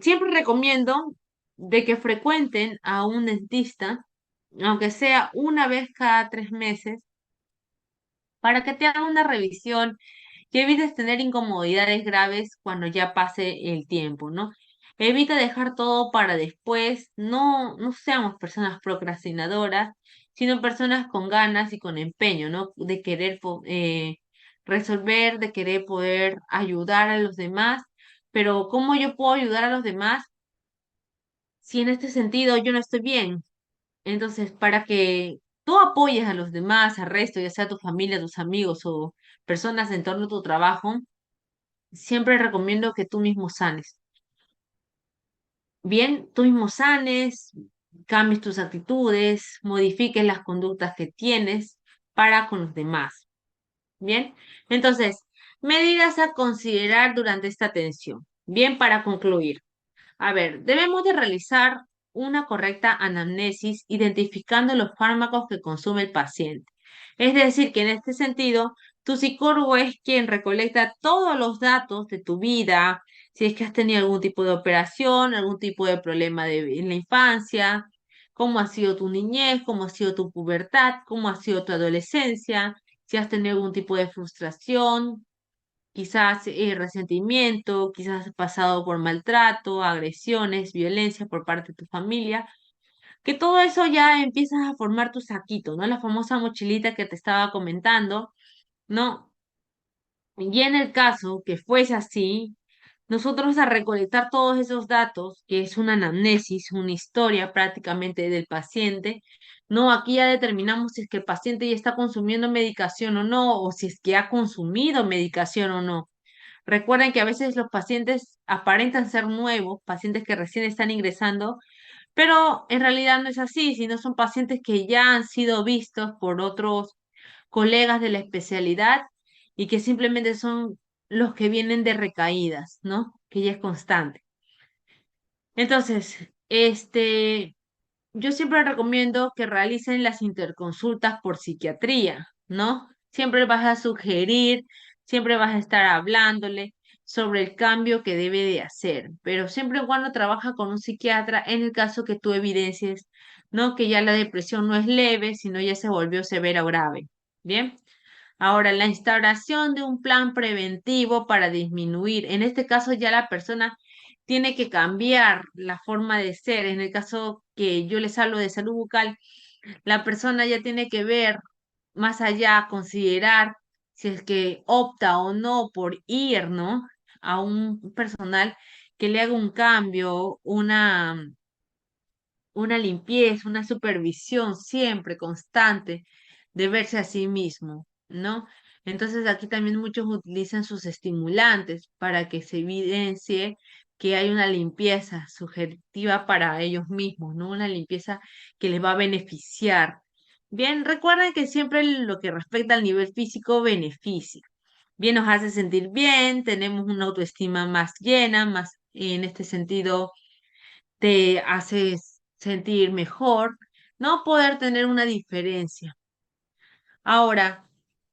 Speaker 1: Siempre recomiendo de que frecuenten a un dentista, aunque sea una vez cada 3 meses, para que te haga una revisión y evites tener incomodidades graves cuando ya pase el tiempo, ¿no? Evita dejar todo para después, no seamos personas procrastinadoras, sino personas con ganas y con empeño, ¿no? De querer resolver, de querer poder ayudar a los demás, pero ¿cómo yo puedo ayudar a los demás si en este sentido yo no estoy bien? Entonces, para que tú apoyes a los demás, al resto, ya sea tu familia, tus amigos o personas en torno a tu trabajo, siempre recomiendo que tú mismo sanes. Bien, tú mismo sanes, cambies tus actitudes, modifiques las conductas que tienes para con los demás. Bien, entonces, medidas a considerar durante esta atención. Bien, para concluir. A ver, debemos de realizar una correcta anamnesis identificando los fármacos que consume el paciente. Es decir, que en este sentido, tu psicólogo es quien recolecta todos los datos de tu vida, si es que has tenido algún tipo de operación, algún tipo de problema en la infancia, cómo ha sido tu niñez, cómo ha sido tu pubertad, cómo ha sido tu adolescencia, si has tenido algún tipo de frustración, quizás resentimiento, quizás has pasado por maltrato, agresiones, violencia por parte de tu familia, que todo eso ya empiezas a formar tu saquito, ¿no? La famosa mochilita que te estaba comentando, ¿no? Y en el caso que fuese así, Nosotros al recolectar todos esos datos, que es una anamnesis, una historia prácticamente del paciente, no, aquí ya determinamos si es que el paciente ya está consumiendo medicación o no, o si es que ha consumido medicación o no. Recuerden que a veces los pacientes aparentan ser nuevos, pacientes que recién están ingresando, pero en realidad no es así, sino son pacientes que ya han sido vistos por otros colegas de la especialidad y que simplemente son los que vienen de recaídas, ¿no? Que ya es constante. Entonces, yo siempre recomiendo que realicen las interconsultas por psiquiatría, ¿no? Siempre vas a sugerir, siempre vas a estar hablándole sobre el cambio que debe de hacer, pero siempre y cuando trabaja con un psiquiatra en el caso que tú evidencies, ¿no? Que ya la depresión no es leve, sino ya se volvió severa o grave. Bien. Ahora, la instauración de un plan preventivo para disminuir, en este caso ya la persona tiene que cambiar la forma de ser. En el caso que yo les hablo de salud bucal, la persona ya tiene que ver más allá, considerar si es que opta o no por ir, ¿no? A un personal que le haga un cambio, una limpieza, una supervisión siempre constante de verse a sí mismo, ¿no? Entonces aquí también muchos utilizan sus estimulantes para que se evidencie que hay una limpieza subjetiva para ellos mismos, ¿no? Una limpieza que les va a beneficiar. Bien, recuerden que siempre lo que respecta al nivel físico beneficia. Bien, nos hace sentir bien, tenemos una autoestima más llena, más en este sentido te hace sentir mejor, no poder tener una diferencia. Ahora,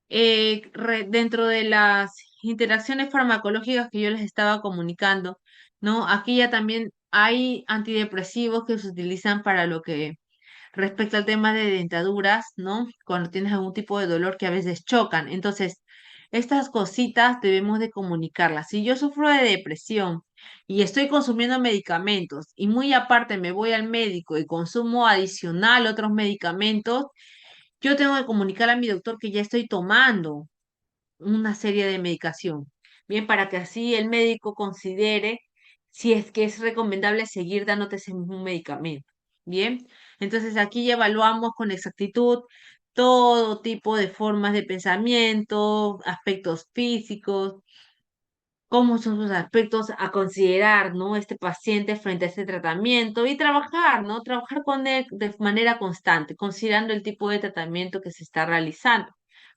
Speaker 1: dentro de las interacciones farmacológicas que yo les estaba comunicando, ¿no? Aquí ya también hay antidepresivos que se utilizan para lo que respecto al tema de dentaduras, ¿no? Cuando tienes algún tipo de dolor que a veces chocan. Entonces, estas cositas debemos de comunicarlas. Si yo sufro de depresión y estoy consumiendo medicamentos y muy aparte me voy al médico y consumo adicional otros medicamentos, yo tengo que comunicar a mi doctor que ya estoy tomando una serie de medicación. Bien, para que así el médico considere si es que es recomendable seguir dándote ese mismo medicamento. Bien, entonces aquí ya evaluamos con exactitud todo tipo de formas de pensamiento, aspectos físicos, cómo son sus aspectos a considerar, ¿no? Este paciente frente a este tratamiento y trabajar, ¿no? Trabajar con él de manera constante, considerando el tipo de tratamiento que se está realizando.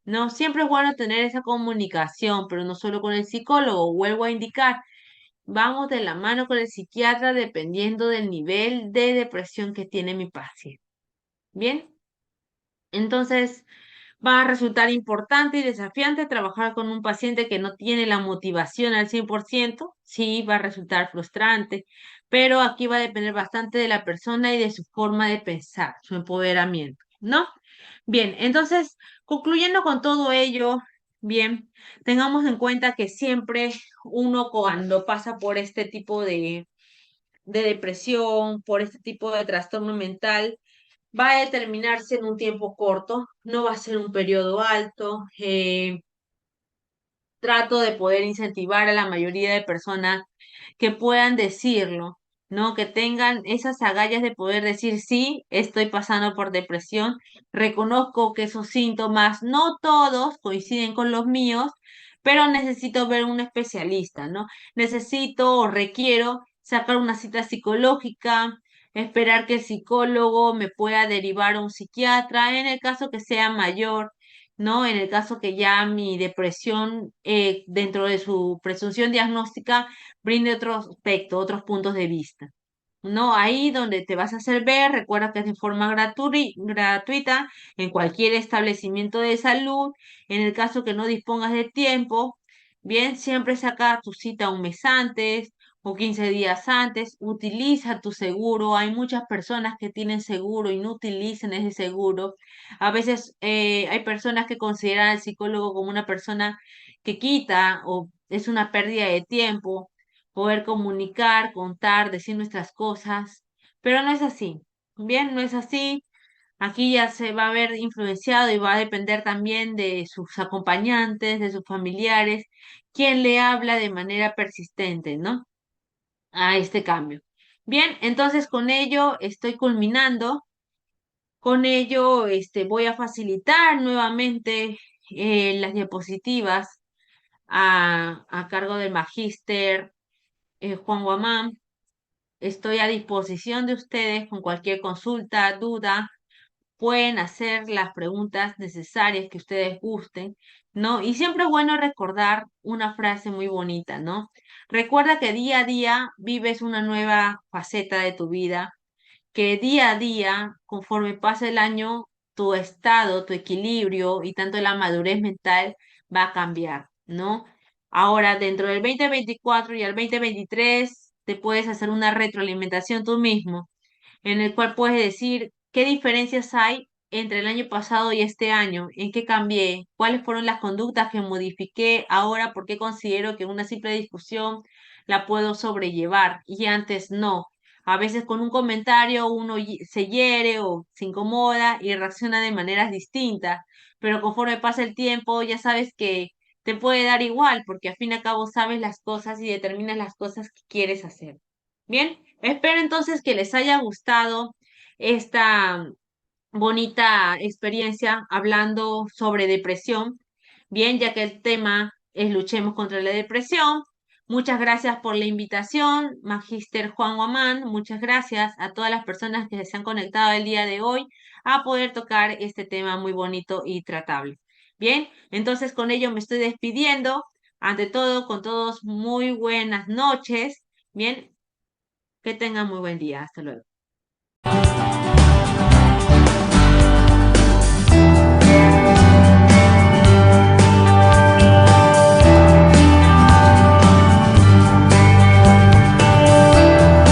Speaker 1: No, siempre es bueno tener esa comunicación, pero no solo con el psicólogo, vuelvo a indicar, vamos de la mano con el psiquiatra dependiendo del nivel de depresión que tiene mi paciente. Bien, entonces va a resultar importante y desafiante trabajar con un paciente que no tiene la motivación al 100%, sí, va a resultar frustrante, pero aquí va a depender bastante de la persona y de su forma de pensar, su empoderamiento, ¿no? Bien, entonces, concluyendo con todo ello, bien, tengamos en cuenta que siempre uno cuando pasa por este tipo de depresión, por este tipo de trastorno mental, va a determinarse en un tiempo corto, no va a ser un periodo alto. Trato de poder incentivar a la mayoría de personas que puedan decirlo, ¿no? Que tengan esas agallas de poder decir, sí, estoy pasando por depresión, reconozco que esos síntomas, no todos coinciden con los míos, pero necesito ver un especialista, ¿no? Necesito o requiero sacar una cita psicológica, esperar que el psicólogo me pueda derivar a un psiquiatra, en el caso que sea mayor, ¿no? En el caso que ya mi depresión, dentro de su presunción diagnóstica, brinde otro aspecto, otros puntos de vista. ¿No? Ahí donde te vas a hacer ver, recuerda que es de forma gratuita en cualquier establecimiento de salud. En el caso que no dispongas de tiempo, bien, siempre saca tu cita un mes antes o 15 días antes, utiliza tu seguro. Hay muchas personas que tienen seguro y no utilizan ese seguro. A veces hay personas que consideran al psicólogo como una persona que quita o es una pérdida de tiempo poder comunicar, contar, decir nuestras cosas, pero no es así. Bien, no es así. Aquí ya se va a ver influenciado y va a depender también de sus acompañantes, de sus familiares, quien le habla de manera persistente, ¿no? A este cambio. Bien, entonces con ello estoy culminando. Con ello, voy a facilitar nuevamente las diapositivas a cargo del magíster Juan Guamán. Estoy a disposición de ustedes con cualquier consulta, duda. Pueden hacer las preguntas necesarias que ustedes gusten, ¿no? Y siempre es bueno recordar una frase muy bonita, ¿no? Recuerda que día a día vives una nueva faceta de tu vida, que día a día, conforme pasa el año, tu estado, tu equilibrio y tanto la madurez mental va a cambiar, ¿no? Ahora, dentro del 2024 y el 2023, te puedes hacer una retroalimentación tú mismo en el cual puedes decir qué diferencias hay entre el año pasado y este año, en qué cambié, cuáles fueron las conductas que modifiqué ahora, por qué considero que una simple discusión la puedo sobrellevar y antes no. A veces con un comentario uno se hiere o se incomoda y reacciona de maneras distintas, pero conforme pasa el tiempo ya sabes que te puede dar igual, porque al fin y al cabo sabes las cosas y determinas las cosas que quieres hacer. Bien, espero entonces que les haya gustado esta bonita experiencia hablando sobre depresión. Bien, ya que el tema es luchemos contra la depresión. Muchas gracias por la invitación, Magíster Juan Guamán. Muchas gracias a todas las personas que se han conectado el día de hoy a poder tocar este tema muy bonito y tratable. Bien, entonces con ello me estoy despidiendo. Ante todo, con todos muy buenas noches. Bien, que tengan muy buen día. Hasta luego.